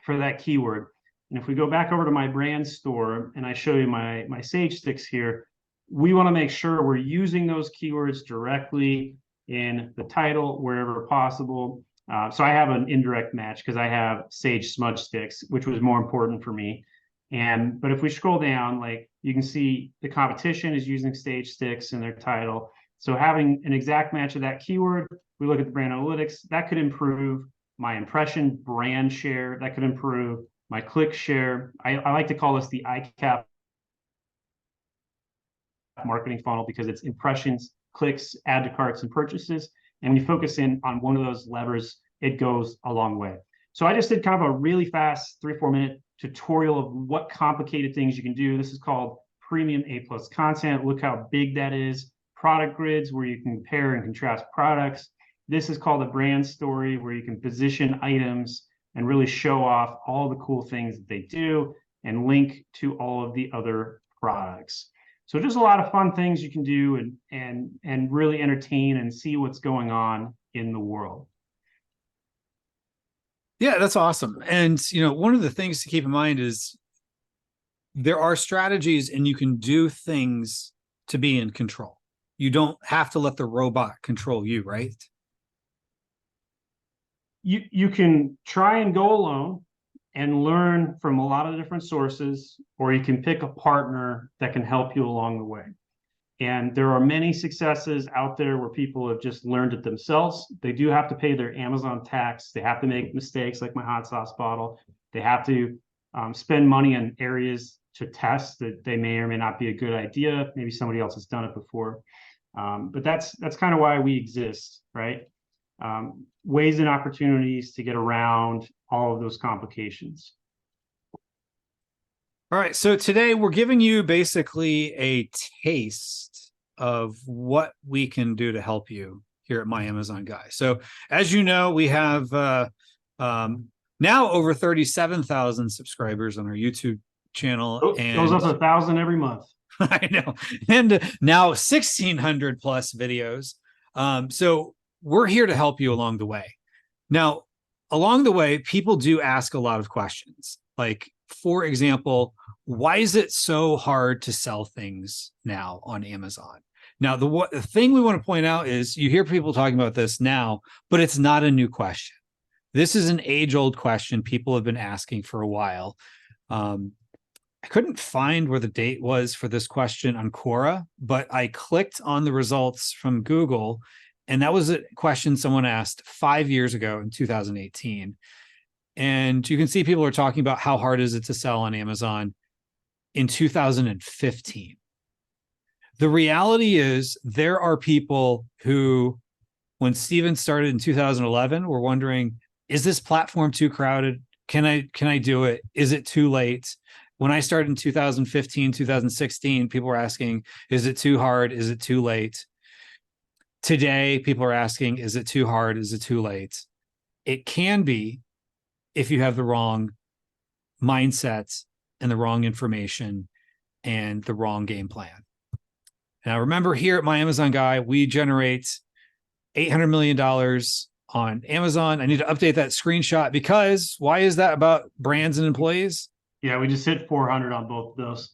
for that keyword. And if we go back over to my brand store and I show you my sage sticks here, we want to make sure we're using those keywords directly in the title wherever possible. So I have an indirect match because I have sage smudge sticks, which was more important for me. But if we scroll down, like you can see the competition is using sage sticks in their title. So having an exact match of that keyword, we look at the brand analytics, that could improve my impression brand share, that could improve my click share. I like to call this the ICAP marketing funnel because it's impressions, clicks, add to carts, and purchases. And when you focus in on one of those levers, it goes a long way. So I just did kind of a really fast 3-4 minute tutorial of what complicated things you can do. This is called premium A+ content. Look how big that is. Product grids where you can compare and contrast products. This is called a brand story where you can position items and really show off all the cool things that they do and link to all of the other products. So just a lot of fun things you can do and really entertain and see what's going on in the world. Yeah, that's awesome. And, you know, one of the things to keep in mind is there are strategies and you can do things to be in control. You don't have to let the robot control you, right? You can try and go alone and learn from a lot of different sources, or you can pick a partner that can help you along the way. And there are many successes out there where people have just learned it themselves. They do have to pay their Amazon tax. They have to make mistakes like my hot sauce bottle. They have to spend money on areas to test that they may or may not be a good idea. Maybe somebody else has done it before. But that's kind of why we exist, right? Ways and opportunities to get around all of those complications. All right, so today we're giving you basically a taste of what we can do to help you here at My Amazon Guy. So as you know, we have now over 37,000 subscribers on our YouTube channel. And goes up 1,000 every month. I know. And now 1,600 plus videos. So we're here to help you along the way. Now, along the way, people do ask a lot of questions. Like, for example, why is it so hard to sell things now on Amazon? Now, the thing we want to point out is you hear people talking about this now, but it's not a new question. This is an age-old question people have been asking for a while. I couldn't find where the date was for this question on Quora, but I clicked on the results from Google, and that was a question someone asked 5 years ago in 2018. And you can see people are talking about how hard is it to sell on Amazon in 2015. The reality is there are people who, when Steven started in 2011, were wondering, is this platform too crowded? Can I do it? Is it too late? When I started in 2015, 2016, people were asking, is it too hard? Is it too late? Today, people are asking, is it too hard? Is it too late? It can be if you have the wrong mindset and the wrong information and the wrong game plan. Now, remember, here at My Amazon Guy, we generate $800 million on Amazon. I need to update that screenshot because why is that about brands and employees? Yeah, we just hit 400 on both of those.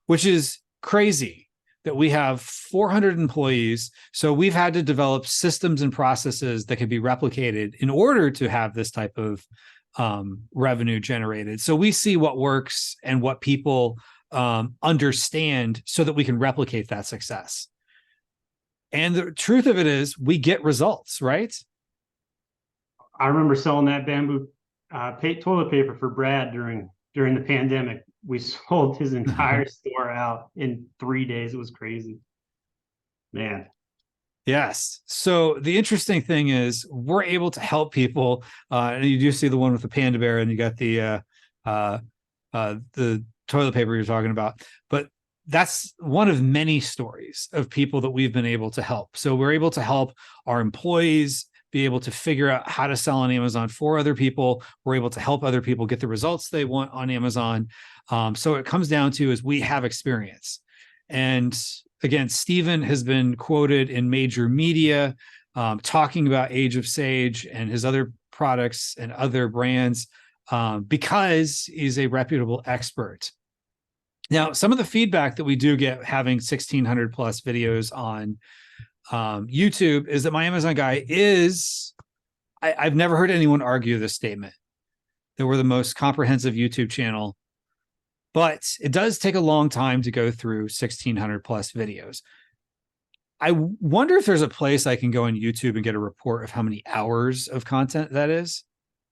Which is crazy that we have 400 employees. So we've had to develop systems and processes that can be replicated in order to have this type of revenue generated. So we see what works and what people understand so that we can replicate that success. And the truth of it is we get results, right? I remember selling that bamboo toilet paper for Brad during the pandemic. We sold his entire store out in 3 days. It was crazy, man. Yes. So the interesting thing is we're able to help people. And you do see the one with the panda bear, and you got the toilet paper you're talking about. But that's one of many stories of people that we've been able to help. So we're able to help our employees be able to figure out how to sell on Amazon for other people. We're able to help other people get the results they want on Amazon. So it comes down to is we have experience. And again, Steven has been quoted in major media talking about Age of Sage and his other products and other brands because he's a reputable expert. Now, some of the feedback that we do get having 1,600 plus videos on YouTube is that My Amazon Guy is, I've never heard anyone argue this statement, that we're the most comprehensive YouTube channel, but it does take a long time to go through 1,600 plus videos. I wonder if there's a place I can go on YouTube and get a report of how many hours of content that is.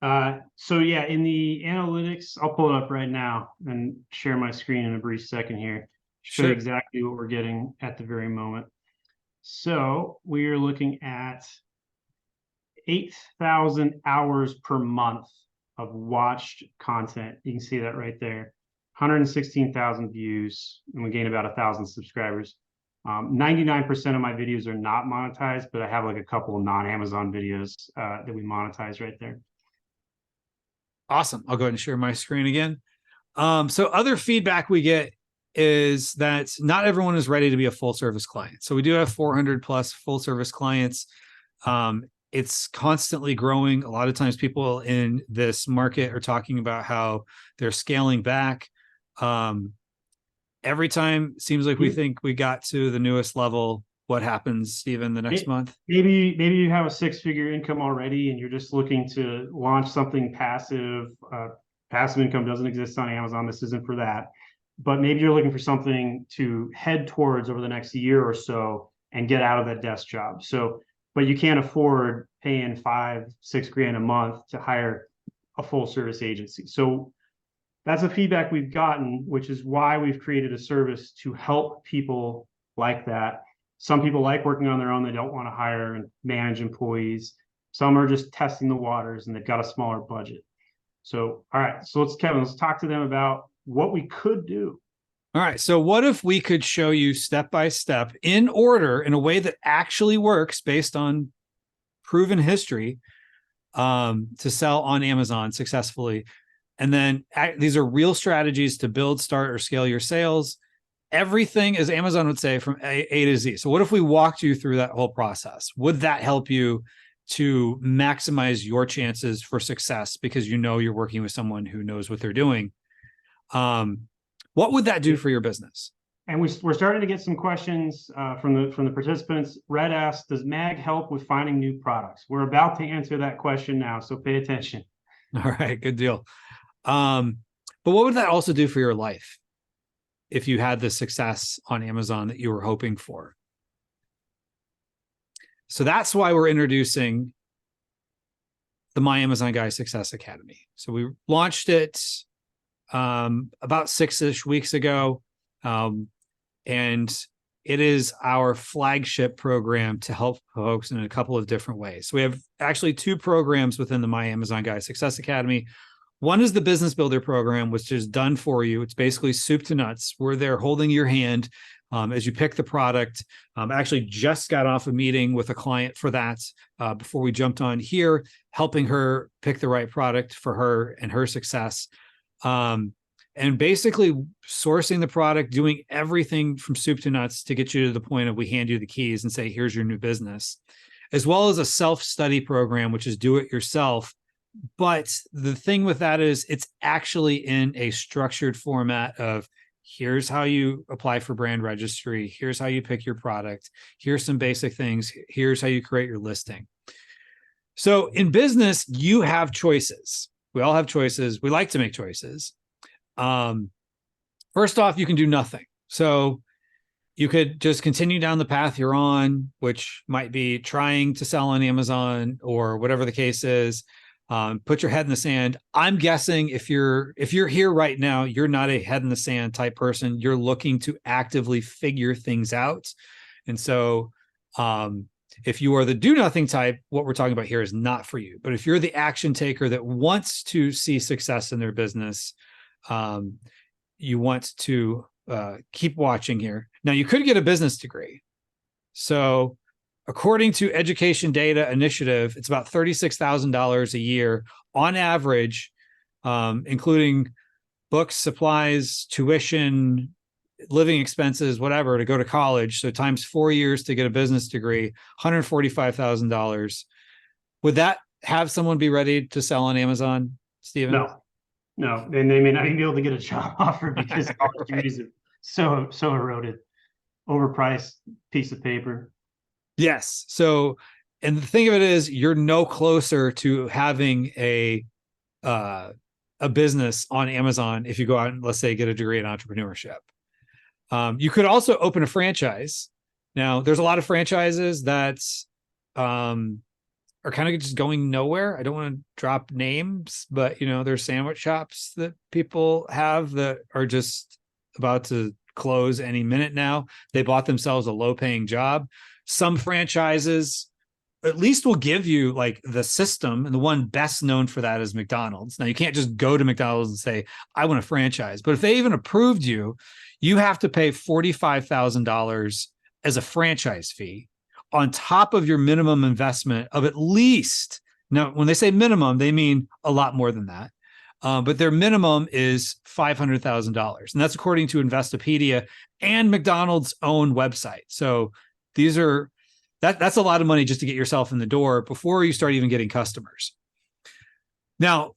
So yeah, in the analytics, I'll pull it up right now and share my screen in a brief second here. Show you exactly what we're getting at the very moment. So we are looking at 8,000 hours per month of watched content. You can see that right there. 116,000 views, and we gain about 1,000 subscribers. 99% of my videos are not monetized, but I have like a couple of non-Amazon videos that we monetize right there. Awesome. I'll go ahead and share my screen again. So other feedback we get is that not everyone is ready to be a full service client. So we do have 400 plus full service clients. It's constantly growing. A lot of times people in this market are talking about how they're scaling back. Every time seems like we think we got to the newest level. What happens, Steven, the next month? Maybe you have a six-figure income already and you're just looking to launch something passive. Passive income doesn't exist on Amazon. This isn't for that. But maybe you're looking for something to head towards over the next year or so and get out of that desk job. So, but you can't afford paying $5-6 grand a month to hire a full service agency. So that's the feedback we've gotten, which is why we've created a service to help people like that. Some people like working on their own. They don't want to hire and manage employees. Some are just testing the waters and they've got a smaller budget. So, all right. So Kevin, let's talk to them about what we could do. All right. So what if we could show you step by step in order in a way that actually works based on proven history to sell on Amazon successfully. And then these are real strategies to build, start, or scale your sales. Everything, as Amazon would say, from A to Z. So what if we walked you through that whole process? Would that help you to maximize your chances for success because you know you're working with someone who knows what they're doing. What would that do for your business? And we're starting to get some questions from the participants. Red asks, does MAG help with finding new products? We're about to answer that question now, so pay attention. All right, good deal. But what would that also do for your life if you had the success on Amazon that you were hoping for? So that's why we're introducing the My Amazon Guy Success Academy. So we launched it about 6-ish weeks ago. And it is our flagship program to help folks in a couple of different ways. So we have actually 2 programs within the My Amazon Guy Success Academy. One is the Business Builder program, which is done for you. It's basically soup to nuts. We're there holding your hand as you pick the product. I actually just got off a meeting with a client for that before we jumped on here, helping her pick the right product for her and her success. And basically sourcing the product, doing everything from soup to nuts to get you to the point of we hand you the keys and say, here's your new business, as well as a self-study program, which is do it yourself. But the thing with that is it's actually in a structured format of here's how you apply for brand registry. Here's how you pick your product. Here's some basic things. Here's how you create your listing. So in business, you have choices. We all have choices. We like to make choices. First off, you can do nothing. So you could just continue down the path you're on, which might be trying to sell on Amazon or whatever the case is. Put your head in the sand. I'm guessing if you're here right now, you're not a head in the sand type person. You're looking to actively figure things out. And so, if you are the do nothing type, what we're talking about here is not for you. But if you're the action taker that wants to see success in their business, you want to keep watching here. Now, you could get a business degree. So according to Education Data Initiative, it's about $36,000 a year on average, including books, supplies, tuition, living expenses, whatever, to go to college. So times 4 years to get a business degree, $145,000. Would that have someone be ready to sell on Amazon, Stephen? No, and they may not even be able to get a job offer because college degrees are so eroded, overpriced piece of paper. Yes. So, and the thing of it is, you're no closer to having a business on Amazon if you go out and, let's say, get a degree in entrepreneurship. You could also open a franchise. Now, there's a lot of franchises that are kind of just going nowhere. I don't want to drop names, but there's sandwich shops that people have that are just about to close any minute now. They bought themselves a low-paying job. Some franchises at least will give you like the system, and the one best known for that is McDonald's. Now, you can't just go to McDonald's and say, I want a franchise, but if they even approved you, you have to pay $45,000 as a franchise fee on top of your minimum investment of at least, now, when they say minimum, they mean a lot more than that. But their minimum is $500,000. And that's according to Investopedia and McDonald's own website. So that's a lot of money just to get yourself in the door before you start even getting customers. Now,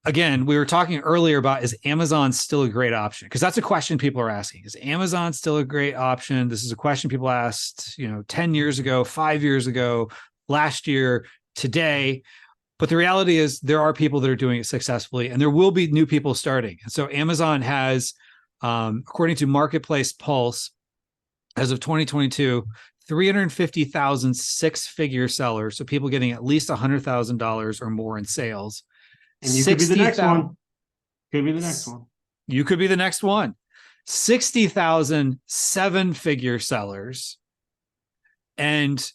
again, we were talking earlier about, is Amazon still a great option? Because that's a question people are asking. Is Amazon still a great option? This is a question people asked, 10 years ago, 5 years ago, last year, today. But the reality is there are people that are doing it successfully, and there will be new people starting. And so Amazon has, according to Marketplace Pulse, as of 2022, 350,000 six-figure sellers. So people getting at least $100,000 or more in sales. And you could be the next one. Could be the next one. You could be the next one. 60,000 seven-figure sellers and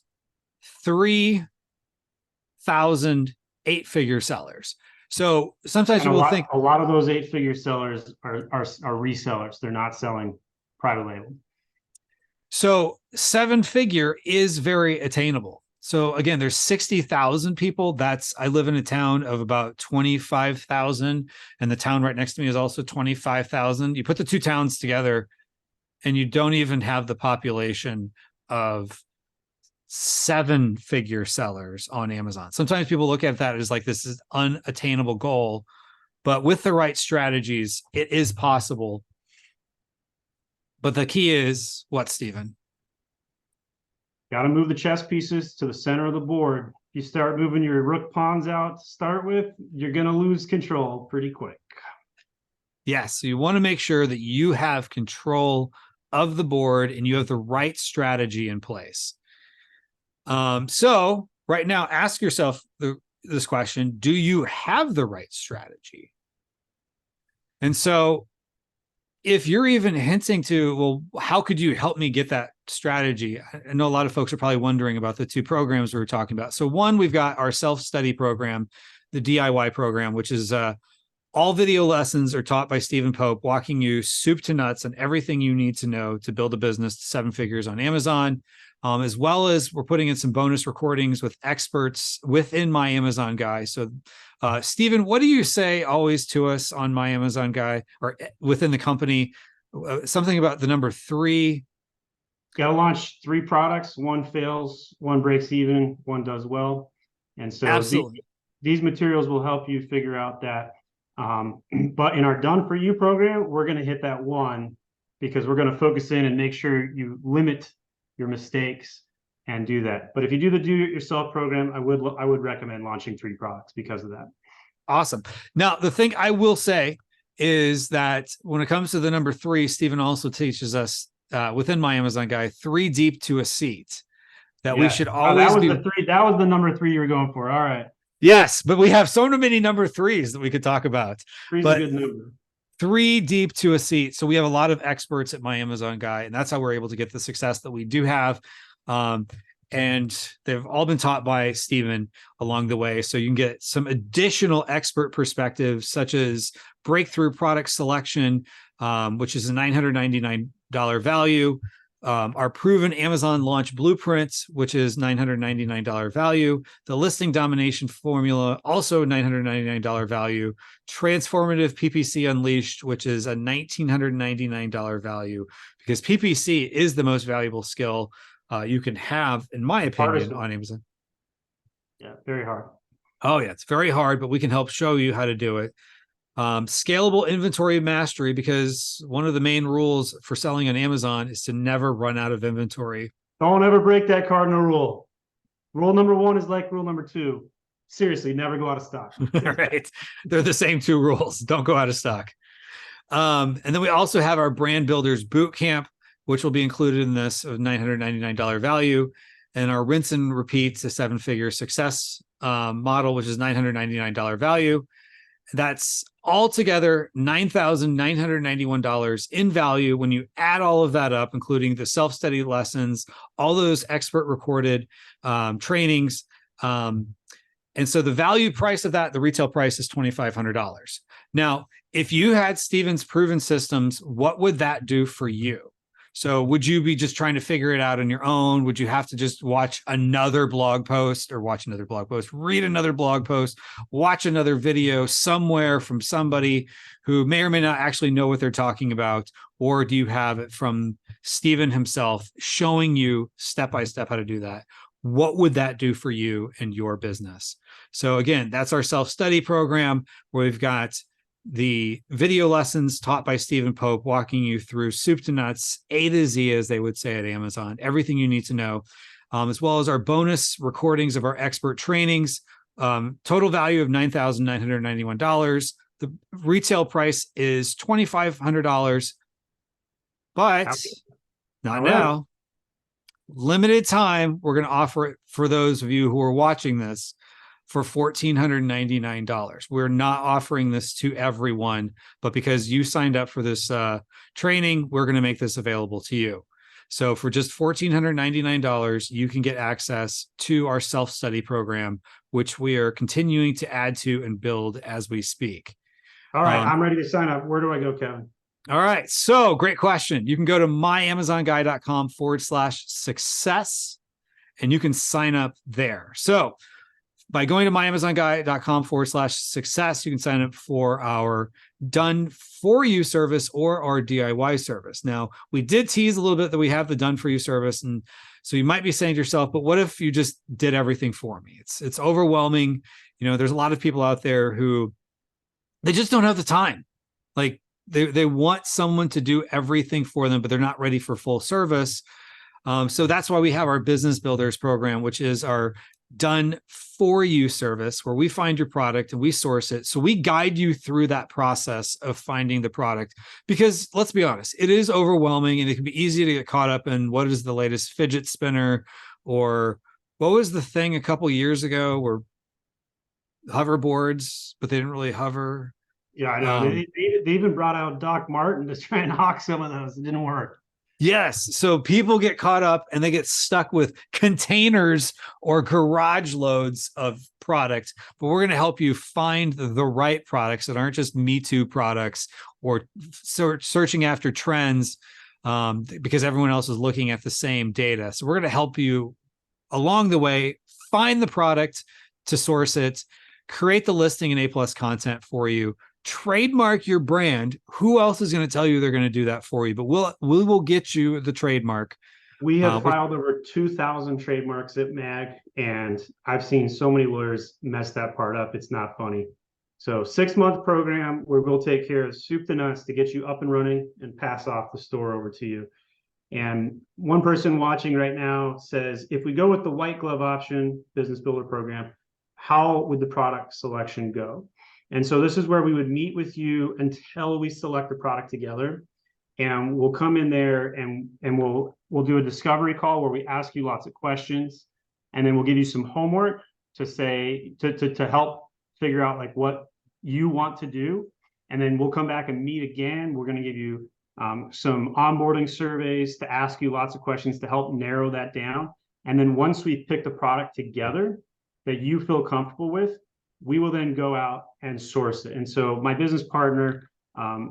3,000 eight-figure sellers. So sometimes people think a lot of those eight-figure sellers are resellers. They're not selling private label. So seven-figure is very attainable. So again, there's 60,000 people. I live in a town of about 25,000, and the town right next to me is also 25,000. You put the two towns together and you don't even have the population of 7-figure sellers on Amazon. Sometimes people look at that as like this is unattainable goal, but with the right strategies, it is possible. But the key is what, Stephen? Got to move the chess pieces to the center of the board. If you start moving your rook pawns out to start with, you're going to lose control pretty quick. Yes, so you want to make sure that you have control of the board and you have the right strategy in place. So right now, ask yourself this question: do you have the right strategy? And so if you're even hinting to, well, how could you help me get that strategy? I know a lot of folks are probably wondering about the two programs we were talking about. So one, we've got our self-study program, the DIY program, which is all video lessons are taught by Stephen Pope, walking you soup to nuts on everything you need to know to build a business to 7 figures on Amazon, as well as we're putting in some bonus recordings with experts within My Amazon Guy. So, Stephen, what do you say always to us on My Amazon Guy or within the company? Something about the number 3. Got to launch 3 products. One fails, one breaks even, one does well. And so Absolutely. these materials will help you figure out that. But in our Done For You program, we're going to hit that 1 because we're going to focus in and make sure you limit your mistakes and do that. But if you do the do-it-yourself program, I would recommend launching 3 products because of that. Awesome. Now, the thing I will say is that when it comes to the number 3, Stephen also teaches us within My Amazon Guy, 3 deep to a seat, that we should always that was the 3. That was the number 3 you were going for. All right. Yes, but we have so many number 3s that we could talk about. 3 is a good number. 3 deep to a seat. So we have a lot of experts at My Amazon Guy, and that's how we're able to get the success that we do have. And they've all been taught by Stephen along the way. So you can get some additional expert perspectives, such as breakthrough product selection, which is a $999 value. Our proven Amazon launch blueprint, which is $999 value. The listing domination formula, also $999 value. Transformative PPC Unleashed, which is a $1,999 value, because PPC is the most valuable skill you can have, in my opinion, on Amazon. Yeah, very hard. Oh yeah, it's very hard, but we can help show you how to do it. Scalable inventory mastery, because one of the main rules for selling on Amazon is to never run out of inventory. Don't ever break that cardinal rule. Rule number 1 is like rule number 2. Seriously, never go out of stock. Right. They're the same 2 rules. Don't go out of stock. And then we also have our brand builders boot camp, which will be included in this of $999 value. And our rinse and repeat to 7-figure success model, which is $999 value. That's altogether $9,991 in value when you add all of that up, including the self-study lessons, all those expert recorded trainings. And so the value price of that, the retail price, is $2,500. Now, if you had Stephen's proven systems, what would that do for you? So would you be just trying to figure it out on your own? Would you have to just watch another blog post or read another blog post, watch another video somewhere from somebody who may or may not actually know what they're talking about? Or do you have it from Stephen himself showing you step-by-step how to do that? What would that do for you and your business? So again, that's our self-study program where we've got the video lessons taught by Stephen Pope, walking you through soup to nuts, A to Z, as they would say at Amazon, everything you need to know, as well as our bonus recordings of our expert trainings. Total value of $9,991. The retail price is $2,500, but not now. Limited time, we're going to offer it for those of you who are watching this for $1,499. We're not offering this to everyone, but because you signed up for this training, we're going to make this available to you. So for just $1,499, you can get access to our self-study program, which we are continuing to add to and build as we speak. All right, I'm ready to sign up. Where do I go, Kevin? All right, so great question. You can go to myamazonguy.com/success, and you can sign up there. So by going to myamazonguy.com/success, you can sign up for our done for you service or our DIY service. Now, we did tease a little bit that we have the done for you service. And so you might be saying to yourself, but what if you just did everything for me? It's overwhelming. There's a lot of people out there who they just don't have the time. Like they want someone to do everything for them, but they're not ready for full service. So that's why we have our Business Builders program, which is our done for you service, where we find your product and we source it. So we guide you through that process of finding the product, because let's be honest, it is overwhelming and it can be easy to get caught up in what is the latest fidget spinner, or what was the thing a couple years ago where hoverboards, but they didn't really hover. Yeah, I know. They even brought out Doc Martin to try and hawk some of those. It didn't work. Yes. So people get caught up and they get stuck with containers or garage loads of product, but we're going to help you find the right products that aren't just Me Too products or searching after trends because everyone else is looking at the same data. So we're going to help you along the way, find the product to source it, create the listing and A+ content for you, trademark your brand. Who else is going to tell you they're going to do that for you? But we will get you the trademark. We have filed over 2,000 trademarks at MAG, and I've seen so many lawyers mess that part up. It's not funny. So 6-month program where we'll take care of soup to nuts to get you up and running and pass off the store over to you. And one person watching right now says, if we go with the white glove option business builder program, how would the product selection go? And so this is where we would meet with you until we select the product together. And we'll come in there and we'll do a discovery call where we ask you lots of questions. And then we'll give you some homework to say, to help figure out like what you want to do. And then we'll come back and meet again. We're going to give you some onboarding surveys to ask you lots of questions to help narrow that down. And then once we pick the product together that you feel comfortable with, we will then go out and source it. And so my business partner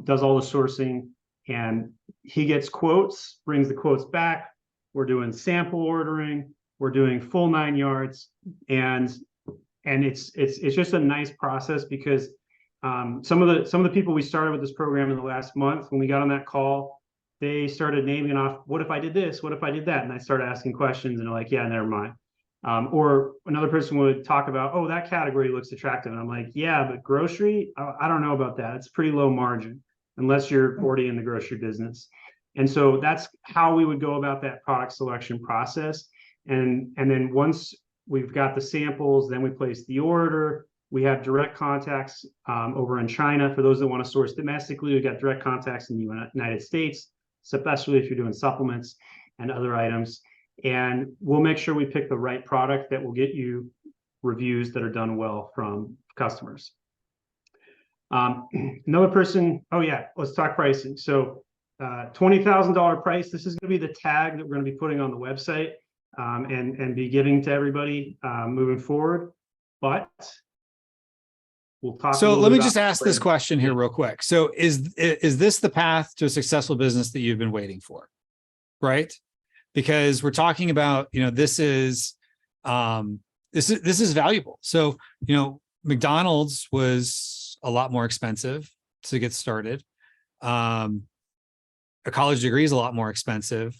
does all the sourcing, and he gets quotes, brings the quotes back. We're doing sample ordering. We're doing full 9 yards. And it's just a nice process, because some of the people we started with this program in the last month, when we got on that call, they started naming off, what if I did this? What if I did that? And I started asking questions, and they're like, yeah, never mind. Or another person would talk about, oh, that category looks attractive. And I'm like, yeah, but grocery, I don't know about that. It's pretty low margin unless you're already in the grocery business. And so that's how we would go about that product selection process. And then once we've got the samples, then we place the order. We have direct contacts over in China. For those that want to source domestically, we've got direct contacts in the United States, especially if you're doing supplements and other items. And we'll make sure we pick the right product that will get you reviews that are done well from customers. Another person, oh yeah, let's talk pricing. So $20,000 price. This is going to be the tag that we're going to be putting on the website and be giving to everybody moving forward. But we'll talk. So let me just ask this question here real quick. So is this the path to a successful business that you've been waiting for? Right? Because we're talking about, this is valuable. So, McDonald's was a lot more expensive to get started. A college degree is a lot more expensive,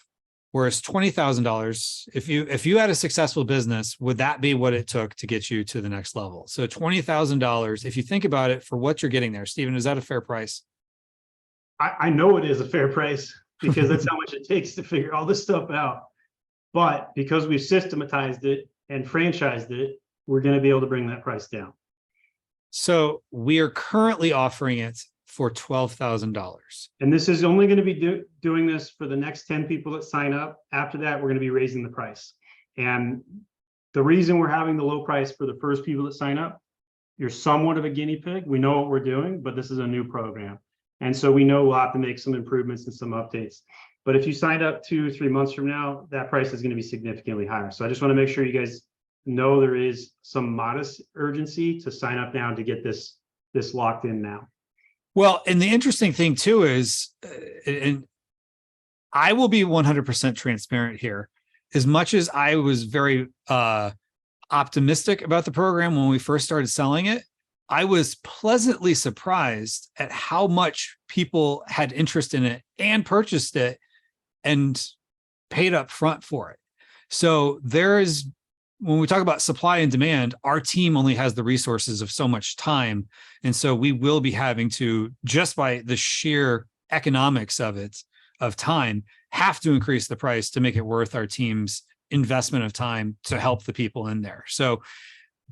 whereas $20,000, if you had a successful business, would that be what it took to get you to the next level? So $20,000, if you think about it, for what you're getting there, Stephen, is that a fair price? I know it is a fair price, because that's how much it takes to figure all this stuff out. But because we've systematized it and franchised it, we're going to be able to bring that price down. So we are currently offering it for $12,000. And this is only going to be doing this for the next 10 people that sign up. After that, we're going to be raising the price. And the reason we're having the low price for the first people that sign up, you're somewhat of a guinea pig. We know what we're doing, but this is a new program. And so we know we'll have to make some improvements and some updates. But if you signed up 2 or 3 months from now, that price is going to be significantly higher. So I just want to make sure you guys know there is some modest urgency to sign up now to get this locked in now. Well, and the interesting thing too is, and I will be 100% transparent here, as much as I was very optimistic about the program when we first started selling it, I was pleasantly surprised at how much people had interest in it and purchased it and paid up front for it. So there is, when we talk about supply and demand, our team only has the resources of so much time. And so we will be having to, just by the sheer economics of it, of time, have to increase the price to make it worth our team's investment of time to help the people in there. So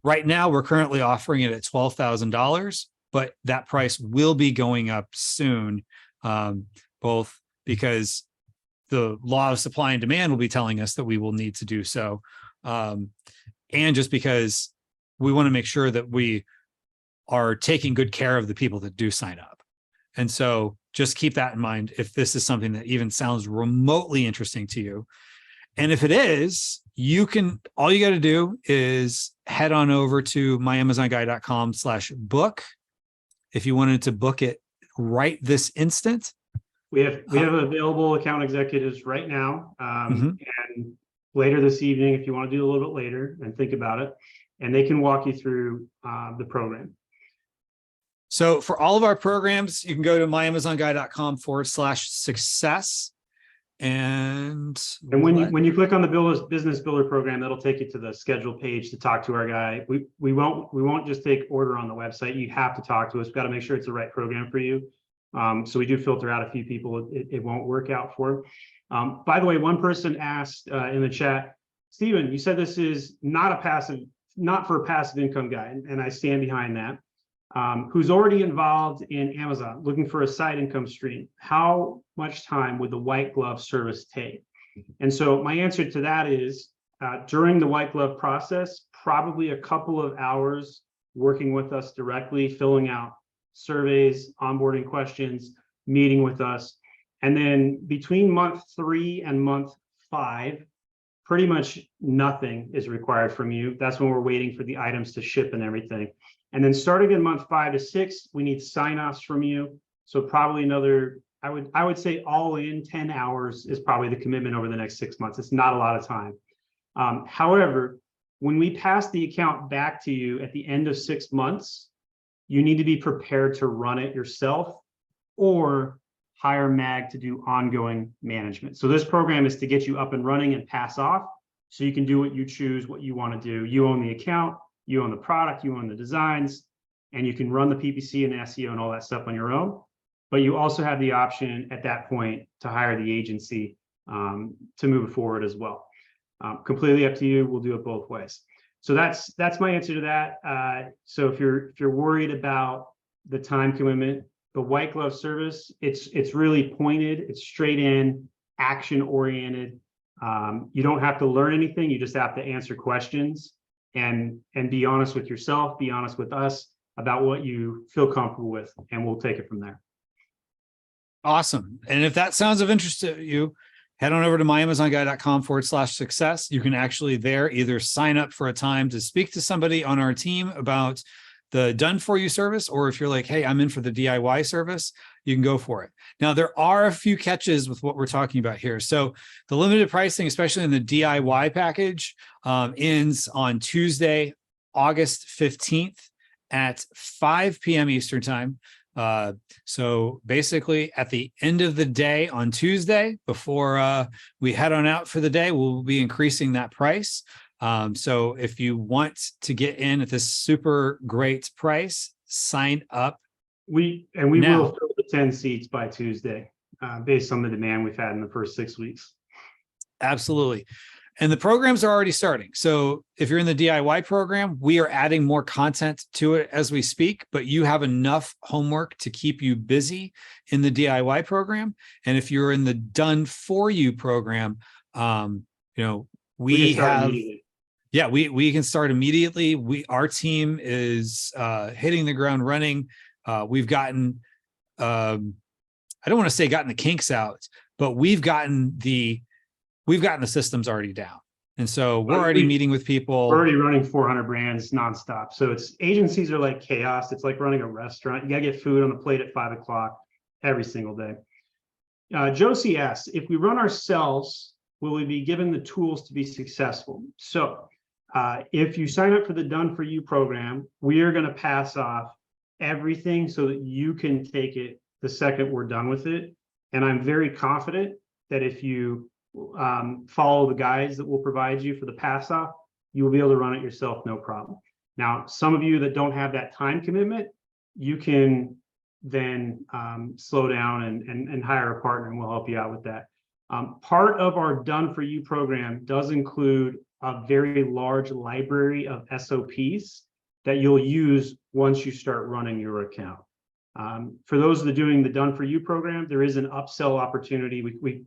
right now we're currently offering it at $12,000, but that price will be going up soon, both because the law of supply and demand will be telling us that we will need to do so. And just because we want to make sure that we are taking good care of the people that do sign up. And so just keep that in mind if this is something that even sounds remotely interesting to you. And if it is, you can, all you got to do is head on over to myamazonguy.com/book. If you wanted to book it right this instant. We have available account executives right now, and later this evening, if you want to do a little bit later and think about it, and they can walk you through the program. So for all of our programs, you can go to myamazonguy.com/success. And when you click on the business builder program, that'll take you to the schedule page to talk to our guy. We won't just take order on the website. You have to talk to us. We've got to make sure it's the right program for you. So we do filter out a few people it won't work out for. By the way, one person asked in the chat, Stephen, you said this is not for a passive income guy, and I stand behind that. Who's already involved in Amazon, looking for a side income stream. How much time would the white glove service take? And so my answer to that is during the white glove process, probably a couple of hours working with us directly, filling out surveys, onboarding questions, meeting with us. And then between month 3 and month 5, pretty much nothing is required from you. That's when we're waiting for the items to ship and everything. And then starting in month 5 to 6, we need sign-offs from you. So probably another, I would say all in 10 hours is probably the commitment over the next 6 months. It's not a lot of time. However, when we pass the account back to you at the end of 6 months, you need to be prepared to run it yourself or hire MAG to do ongoing management. So this program is to get you up and running and pass off so you can do what you choose, what you want to do. You own the account, you own the product, you own the designs, and you can run the PPC and the SEO and all that stuff on your own. But you also have the option at that point to hire the agency to move it forward as well. Completely up to you. We'll do it both ways. So that's my answer to that. So if you're worried about the time commitment, the white glove service, it's really pointed, it's straight in, action oriented. You don't have to learn anything. You just have to answer questions and be honest with yourself, be honest with us about what you feel comfortable with, and we'll take it from there. Awesome. And if that sounds of interest to you, head on over to myamazonguy.com/success. You can actually there either sign up for a time to speak to somebody on our team about the done for you service, or if you're like, hey, I'm in for the DIY service, you can go for it. Now, there are a few catches with what we're talking about here. So the limited pricing, especially in the DIY package, ends on Tuesday, August 15th at 5 p.m. Eastern time. So basically at the end of the day on Tuesday, before we head on out for the day, we'll be increasing that price. So if you want to get in at this super great price, sign up. We will fill the 10 seats by Tuesday, based on the demand we've had in the first 6 weeks. Absolutely. And the programs are already starting. So if you're in the DIY program, we are adding more content to it as we speak, but you have enough homework to keep you busy in the DIY program. And if you're in the done for you program, we can start immediately. Our team is hitting the ground running. We've gotten, I don't want to say gotten the kinks out, but we've gotten the systems already down. And so we're already meeting with people. We're already running 400 brands nonstop. So agencies are like chaos. It's like running a restaurant. You got to get food on the plate at 5 o'clock every single day. Josie asks, if we run ourselves, will we be given the tools to be successful? So If you sign up for the Done For You program, we are going to pass off everything so that you can take it the second we're done with it. And I'm very confident that if you follow the guides that we'll provide you for the pass off, you will be able to run it yourself, no problem. Now, some of you that don't have that time commitment, you can then slow down and hire a partner, and we'll help you out with that. Part of our Done For You program does include a very large library of SOPs that you'll use once you start running your account. For those that are doing the Done For You program, there is an upsell opportunity.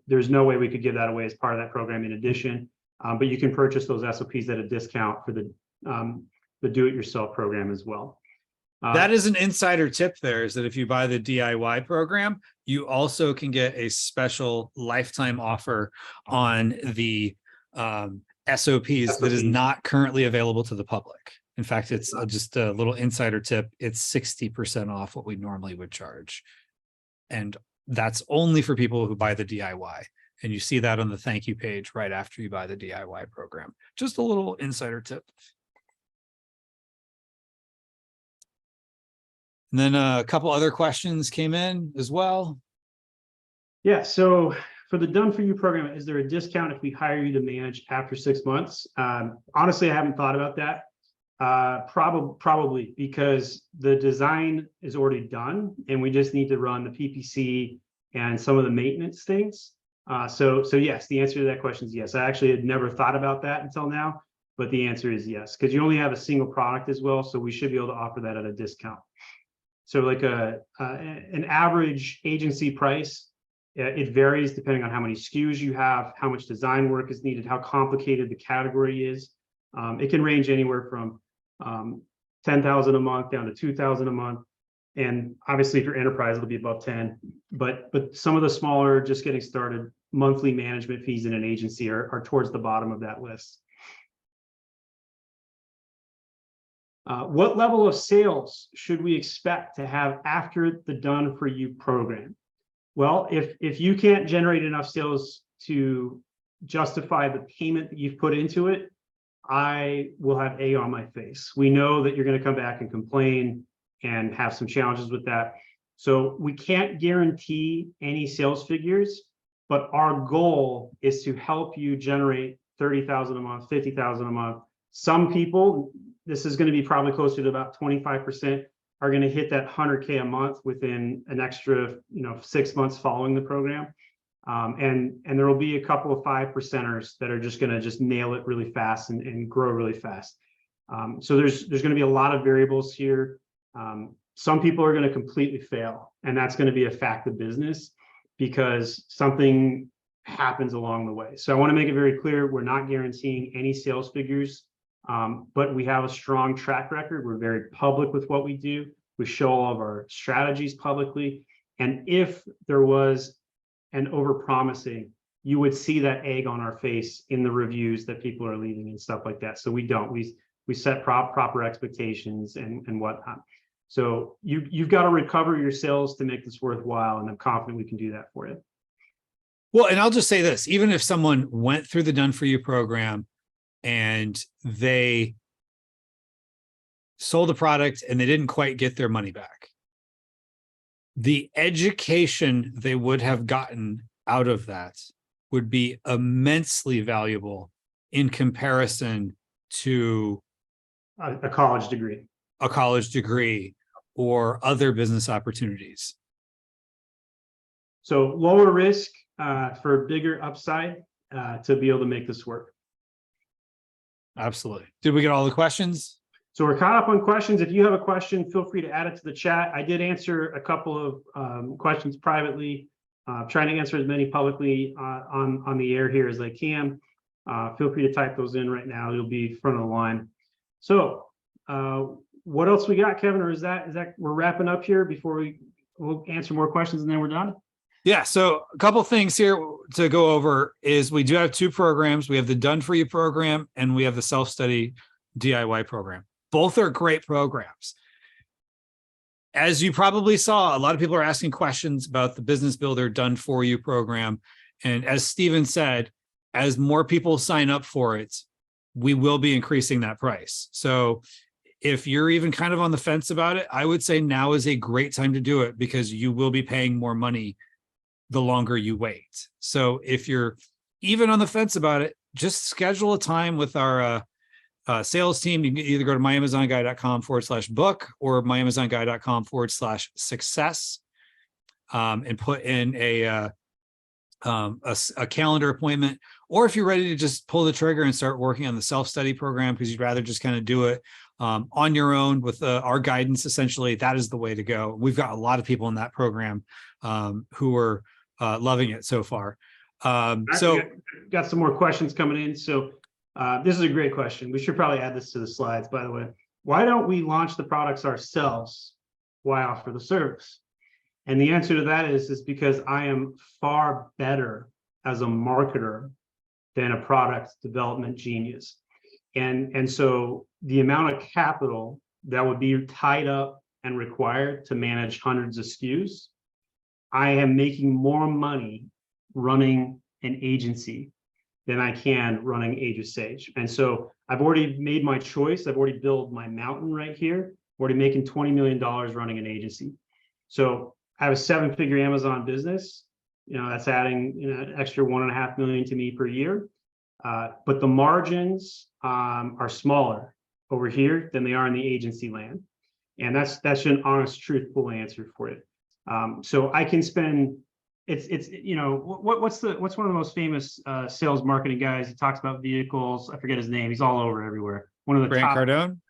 There's no way we could give that away as part of that program in addition, but you can purchase those SOPs at a discount for the do-it-yourself program as well. That is an insider tip there, is that if you buy the DIY program, you also can get a special lifetime offer on the SOPs that is not currently available to the public. In fact, it's just a little insider tip. It's 60% off what we normally would charge. And that's only for people who buy the DIY. And you see that on the thank you page right after you buy the DIY program. Just a little insider tip. And then a couple other questions came in as well. Yeah, so for the Done For You program, is there a discount if we hire you to manage after 6 months? Honestly, I haven't thought about that. Probably because the design is already done and we just need to run the PPC and some of the maintenance things. So yes, the answer to that question is yes. I actually had never thought about that until now, but the answer is yes, because you only have a single product as well. So we should be able to offer that at a discount. So like an average agency price, it varies depending on how many SKUs you have, how much design work is needed, how complicated the category is. It can range anywhere from $10,000 a month down to $2,000 a month. And obviously if you're enterprise, it'll be above 10, but some of the smaller, just getting started, monthly management fees in an agency are towards the bottom of that list. What level of sales should we expect to have after the Done For You program? Well, if you can't generate enough sales to justify the payment that you've put into it, I will have egg on my face. We know that you're going to come back and complain and have some challenges with that. So we can't guarantee any sales figures, but our goal is to help you generate 30,000 a month, 50,000 a month. Some people, this is going to be probably closer to about 25%, are going to hit that 100K a month within an extra 6 months following the program. And there will be a couple of 5%ers that are just going to just nail it really fast and grow really fast. So there's going to be a lot of variables here. Some people are going to completely fail, and that's going to be a fact of business because something happens along the way. So I want to make it very clear, we're not guaranteeing any sales figures, but we have a strong track record. We're very public with what we do. We show all of our strategies publicly. And if there was an overpromising, you would see that egg on our face in the reviews that people are leaving and stuff like that. So we don't. We set proper expectations and whatnot. So you've got to recover your sales to make this worthwhile, and I'm confident we can do that for you. Well, and I'll just say this, even if someone went through the Done For You program and they sold a product and they didn't quite get their money back, the education they would have gotten out of that would be immensely valuable in comparison to a college degree or other business opportunities. So lower risk for bigger upside to be able to make this work. Absolutely. Did we get all the questions? So we're caught up on questions. If you have a question, feel free to add it to the chat. I did answer a couple of questions privately, trying to answer as many publicly on the air here as I can. Feel free to type those in right now. You'll be front of the line. So what else we got, Kevin? Or is that we're wrapping up here before we'll answer more questions and then we're done? Yeah, so a couple things here to go over is we do have two programs. We have the Done For You program and we have the self-study DIY program. Both are great programs. As you probably saw, a lot of people are asking questions about the Business Builder Done For You program. And as Steven said, as more people sign up for it, we will be increasing that price. So if you're even kind of on the fence about it, I would say now is a great time to do it, because you will be paying more money the longer you wait. So if you're even on the fence about it, just schedule a time with our sales team. You can either go to myamazonguy.com/book or myamazonguy.com/success, and put in a calendar appointment. Or if you're ready to just pull the trigger and start working on the self-study program because you'd rather just kind of do it on your own with our guidance, essentially, that is the way to go. We've got a lot of people in that program who are loving it so far. So got some more questions coming in. So this is a great question. We should probably add this to the slides, by the way. Why don't we launch the products ourselves? Why offer the service? And the answer to that is because I am far better as a marketer than a product development genius. And so the amount of capital that would be tied up and required to manage hundreds of SKUs, I am making more money running an agency than I can running Age of Sage. And so I've already made my choice. I've already built my mountain right here. Already making $20 million running an agency. So I have a 7-figure Amazon business. That's adding an extra 1.5 million to me per year. But the margins are smaller over here than they are in the agency land. And that's an honest, truthful answer for it. So I can spend, what's one of the most famous sales marketing guys? He talks about vehicles. I forget his name. He's all over everywhere. One of the Grant top. Cardone?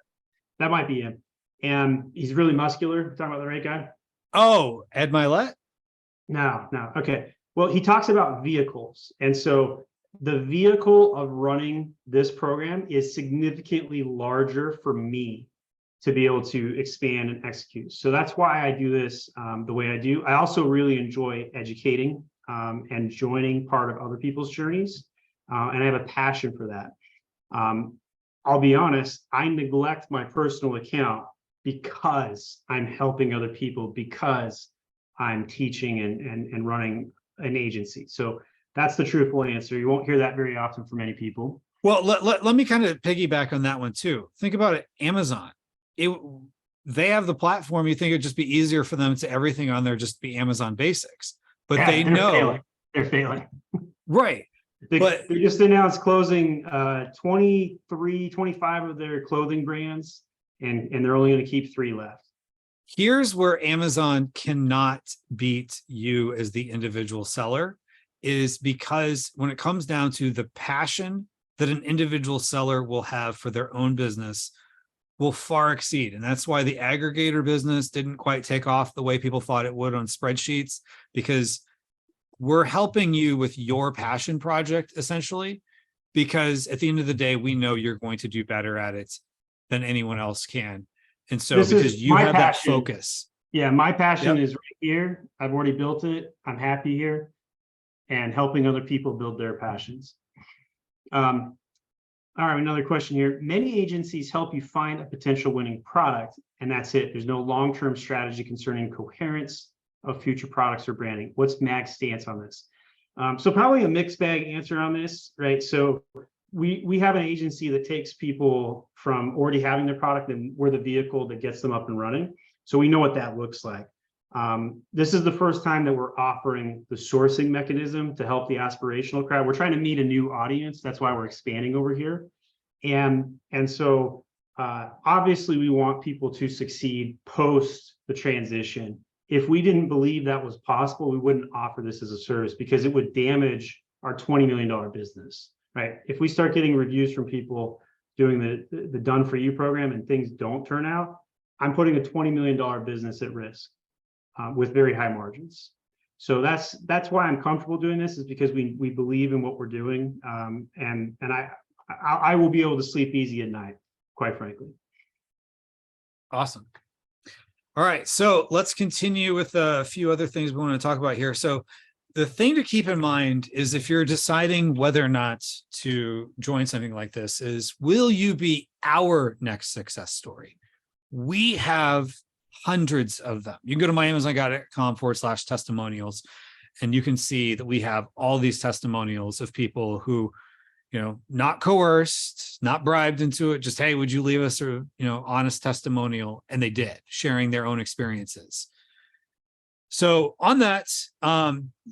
That might be him. And he's really muscular. Talking about the right guy? Oh, Ed Milet? No. Okay. Well, he talks about vehicles. And so the vehicle of running this program is significantly larger for me to be able to expand and execute. So that's why I do this the way I do. I also really enjoy educating and joining part of other people's journeys. And I have a passion for that. I'll be honest, I neglect my personal account because I'm helping other people, because I'm teaching and running an agency. So that's the truthful answer. You won't hear that very often from many people. Well, let me kind of piggyback on that one too. Think about it. Amazon, they have the platform. You think it'd just be easier for them to everything on there just be Amazon basics, but yeah, they know they're failing. Right. But they just announced closing 23, 25 of their clothing brands, and they're only going to keep 3 left. Here's where Amazon cannot beat you as the individual seller, is because when it comes down to the passion that an individual seller will have for their own business will far exceed. And that's why the aggregator business didn't quite take off the way people thought it would on spreadsheets, because we're helping you with your passion project, essentially, because at the end of the day, we know you're going to do better at it than anyone else can. And so because you have that focus. Yeah, my passion is right here. I've already built it. I'm happy here and helping other people build their passions. All right, another question here. Many agencies help you find a potential winning product, and that's it. There's no long-term strategy concerning coherence of future products or branding. What's MAG's stance on this? So probably a mixed bag answer on this, right? So we have an agency that takes people from already having their product, and we're the vehicle that gets them up and running. So we know what that looks like. This is the first time that we're offering the sourcing mechanism to help the aspirational crowd. We're trying to meet a new audience. That's why we're expanding over here. And so obviously we want people to succeed post the transition. If we didn't believe that was possible, we wouldn't offer this as a service, because it would damage our $20 million business, right? If we start getting reviews from people doing the done for you program and things don't turn out, I'm putting a $20 million business at risk with very high margins. So that's why I'm comfortable doing this, is because we believe in what we're doing. And I will be able to sleep easy at night, quite frankly. Awesome. All right, so let's continue with a few other things we want to talk about here. So the thing to keep in mind is, if you're deciding whether or not to join something like this, is will you be our next success story? We have hundreds of them. You can go to myamazonguy.com/testimonials, and you can see that we have all these testimonials of people who, not coerced, not bribed into it. Just, hey, would you leave us a, honest testimonial? And they did, sharing their own experiences. So on that,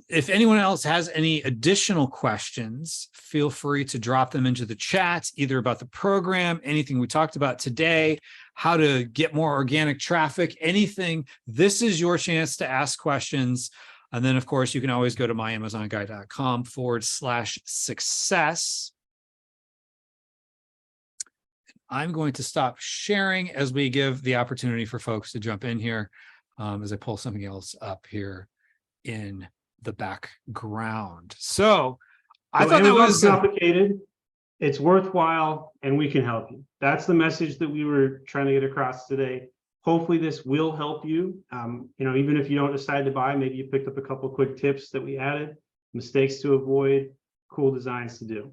if anyone else has any additional questions, feel free to drop them into the chat, either about the program, anything we talked about today, how to get more organic traffic, anything. This is your chance to ask questions. And then, of course, you can always go to myamazonguy.com/success. I'm going to stop sharing as we give the opportunity for folks to jump in here. As I pull something else up here in the background. So I thought that was complicated. It's worthwhile, and we can help you. That's the message that we were trying to get across today. Hopefully this will help you. Even if you don't decide to buy, maybe you picked up a couple of quick tips that we added, mistakes to avoid, cool designs to do.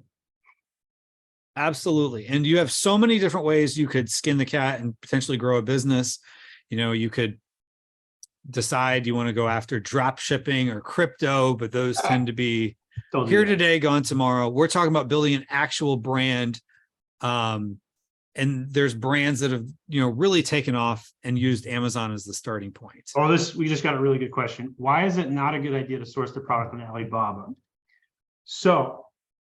Absolutely. And you have so many different ways you could skin the cat and potentially grow a business. You could decide you want to go after drop shipping or crypto, but those tend to be here today, gone tomorrow. We're talking about building an actual brand. And there's brands that have, really taken off and used Amazon as the starting point. Oh, we just got a really good question. Why is it not a good idea to source the product on Alibaba? So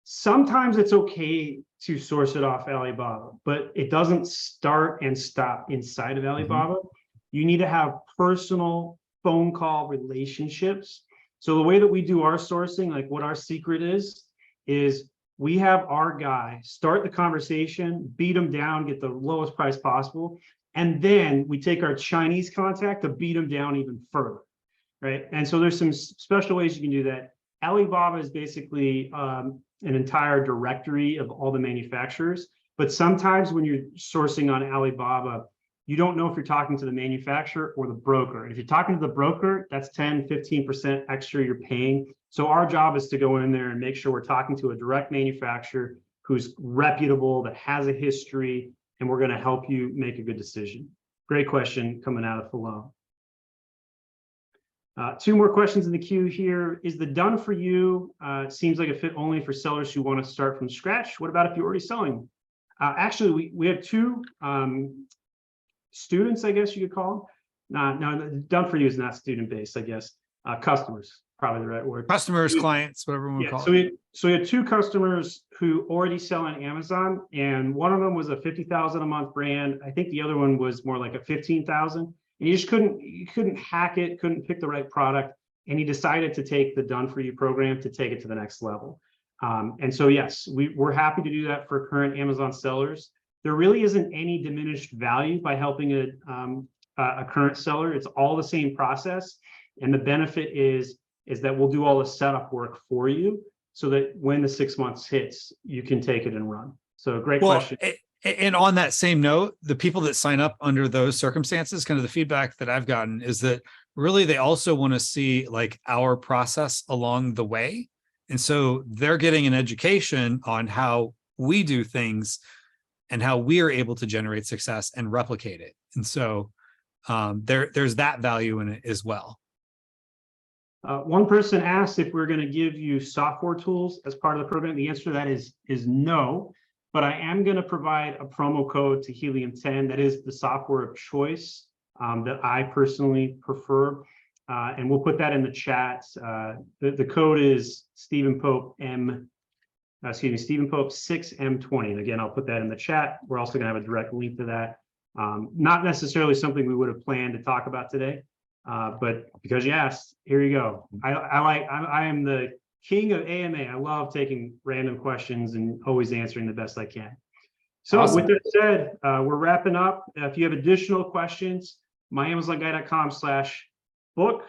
sometimes it's okay to source it off Alibaba, but it doesn't start and stop inside of Alibaba. Mm-hmm. You need to have personal phone call relationships. So the way that we do our sourcing, like what our secret is we have our guy start the conversation, beat them down, get the lowest price possible. And then we take our Chinese contact to beat them down even further, right? And so there's some special ways you can do that. Alibaba is basically an entire directory of all the manufacturers. But sometimes when you're sourcing on Alibaba, you don't know if you're talking to the manufacturer or the broker. And if you're talking to the broker, that's 10, 15% extra you're paying. So our job is to go in there and make sure we're talking to a direct manufacturer who's reputable, that has a history, and we're going to help you make a good decision. Great question coming out of Falon. Two more questions in the queue here. Is the done for you, seems like a fit only for sellers who want to start from scratch? What about if you're already selling? Actually, we have two students, I guess you could call them. No, done for you is not student-based, I guess. Customers, probably the right word. Customers, clients, whatever we call it. So we had two customers who already sell on Amazon, and one of them was a $50,000 a month brand. I think the other one was more like a $15,000. And you just couldn't hack it, couldn't pick the right product, and he decided to take the done for you program to take it to the next level. And so yes, we're happy to do that for current Amazon sellers. There really isn't any diminished value by helping a current seller. It's all the same process. And the benefit is that we'll do all the setup work for you so that when the 6 months hits, you can take it and run. So great question. And on that same note, the people that sign up under those circumstances, kind of the feedback that I've gotten is that really they also want to see like our process along the way. And so they're getting an education on how we do things and how we are able to generate success and replicate it. And so there's that value in it as well. One person asked if we're going to give you software tools as part of the program. The answer to that is no, but I am going to provide a promo code to Helium 10. That is the software of choice that I personally prefer. And we'll put that in the chat. The code is Stephen Pope 6M20. And again, I'll put that in the chat. We're also going to have a direct link to that. Not necessarily something we would have planned to talk about today, but because you asked, here you go. I am the king of AMA. I love taking random questions and always answering the best I can. So awesome. With that said, we're wrapping up. If you have additional questions, myamazonguy.com/book.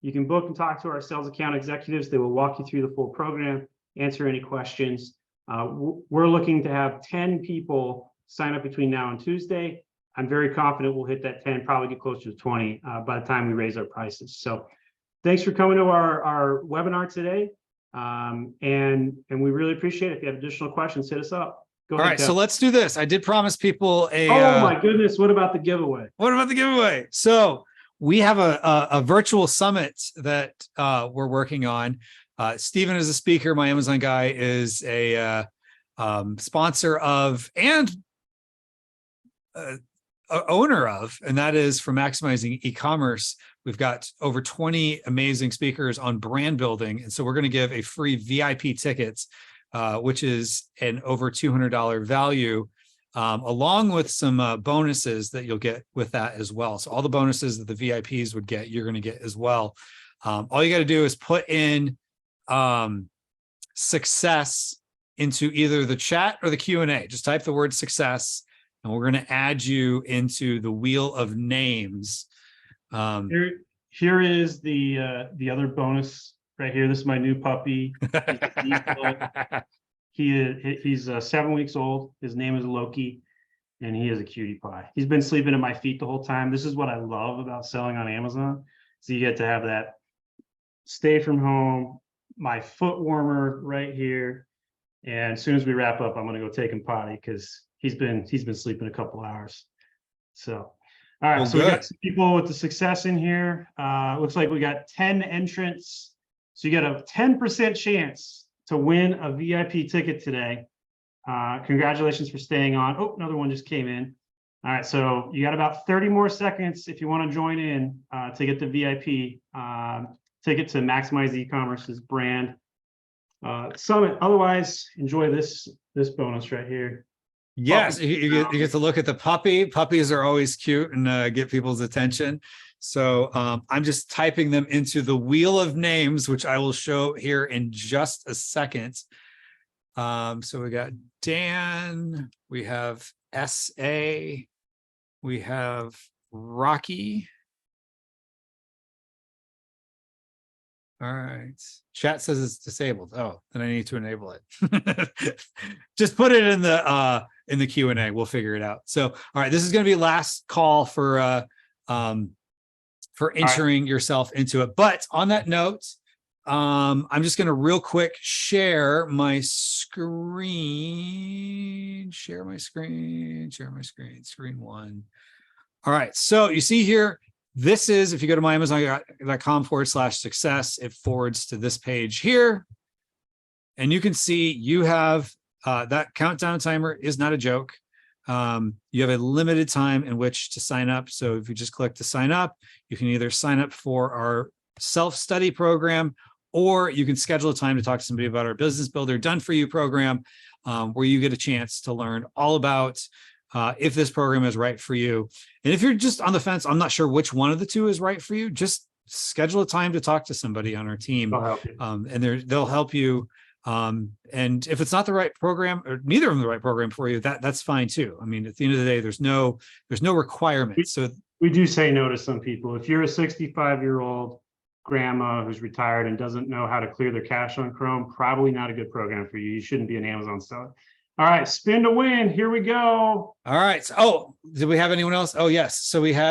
You can book and talk to our sales account executives. They will walk you through the full program, answer any questions. We're looking to have 10 people sign up between now and Tuesday. I'm very confident we'll hit that 10, probably get closer to 20 by the time we raise our prices. So thanks for coming to our webinar today. And we really appreciate it. If you have additional questions, hit us up. Go ahead, so let's do this. I did promise people a... Oh my goodness, what about the giveaway? So we have a virtual summit that we're working on. Stephen is a speaker. My Amazon Guy is a sponsor of and owner of, and that is for maximizing e-commerce. We've got over 20 amazing speakers on brand building. And so we're going to give a free VIP tickets, which is an over $200 value, along with some bonuses that you'll get with that as well. So all the bonuses that the VIPs would get, you're going to get as well. All you got to do is put in success into either the chat or the Q&A. Just type the word success, and we're going to add you into the wheel of names. Here is the other bonus right here. This is my new puppy. He's 7 weeks old. His name is Loki, and he is a cutie pie. He's been sleeping at my feet the whole time. This is what I love about selling on Amazon. So you get to have that stay from home, my foot warmer right here. And as soon as we wrap up, I'm going to go take him potty because he's been sleeping a couple hours. So, all right. Well, so good. We got some people with the success in here. Looks like we got 10 entrants. So you got a 10% chance to win a VIP ticket today. Congratulations for staying on. Oh, another one just came in. All right. So you got about 30 more seconds if you want to join in to get the VIP ticket to Maximize E-commerce's brand summit. Otherwise, enjoy this bonus right here. Yes, you get to look at the puppy. Puppies are always cute and get people's attention. So I'm just typing them into the wheel of names, which I will show here in just a second. So we got Dan, we have SA, we have Rocky. All right. Chat says it's disabled. Oh, then I need to enable it. Just put it in the Q&A. We'll figure it out. So, all right, this is going to be last call for entering yourself into it. But on that note, I'm just going to real quick share my screen. Share my screen. Screen one. All right. So you see here. This is, if you go to myamazon.com/success, it forwards to this page here. And you can see you have that countdown timer is not a joke. You have a limited time in which to sign up. So if you just click to sign up, you can either sign up for our self-study program, or you can schedule a time to talk to somebody about our Business Builder Done For You program, where you get a chance to learn all about if this program is right for you. And if you're just on the fence, I'm not sure which one of the two is right for you, just schedule a time to talk to somebody on our team. And they'll help you. And if it's not the right program, or neither of them the right program for you, that's fine too. I mean, at the end of the day, there's no requirement. So we do say no to some people. If you're a 65-year-old grandma who's retired and doesn't know how to clear their cache on Chrome, probably not a good program for you. You shouldn't be an Amazon seller. All right, spin to win. Here we go. All right. Oh, did we have anyone else? Oh, yes. So we had,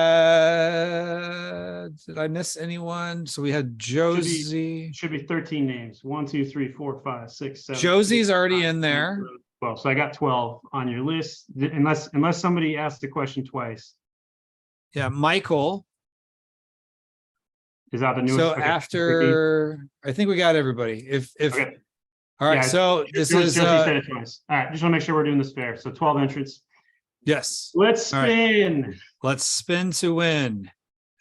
did I miss anyone? So we had Josie. Should be 13 names. 1, 2, 3, 4, 5, 6, 7. Josie's already in there. 12. So I got 12 on your list, unless somebody asked the question twice. Yeah, Michael. Is that the newest? So after, I think we got everybody. Okay. All right, so this is said it twice. All right, just want to make sure we're doing this fair. So 12 entrants. Yes. Let's spin. Right. Let's spin to win.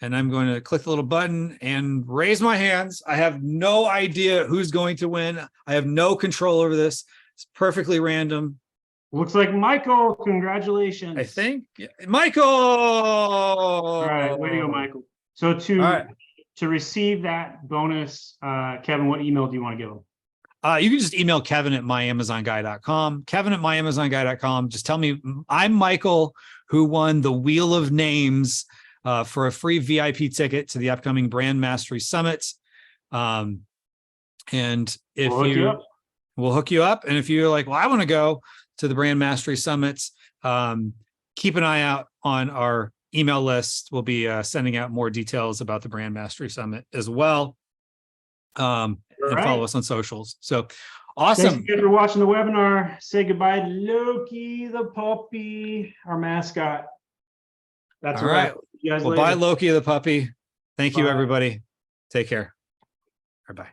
And I'm going to click the little button and raise my hands. I have no idea who's going to win. I have no control over this. It's perfectly random. Looks like Michael. Congratulations. I think Michael. All right, way to go, Michael. So to receive that bonus, Kevin, what email do you want to give them? You can just email Kevin at myamazonguy.com. Kevin at myamazonguy.com. Just tell me I'm Michael, who won the Wheel of Names for a free VIP ticket to the upcoming Brand Mastery Summit. And if we'll hook you up. And if you're like, well, I want to go to the Brand Mastery Summits, keep an eye out on our email list. We'll be sending out more details about the Brand Mastery Summit as well. And follow us on socials. So awesome. Thanks again for watching the webinar. Say goodbye to Loki the puppy, our mascot. That's all right. Well, bye, Loki the puppy. Thank you, everybody. Take care. Bye-bye.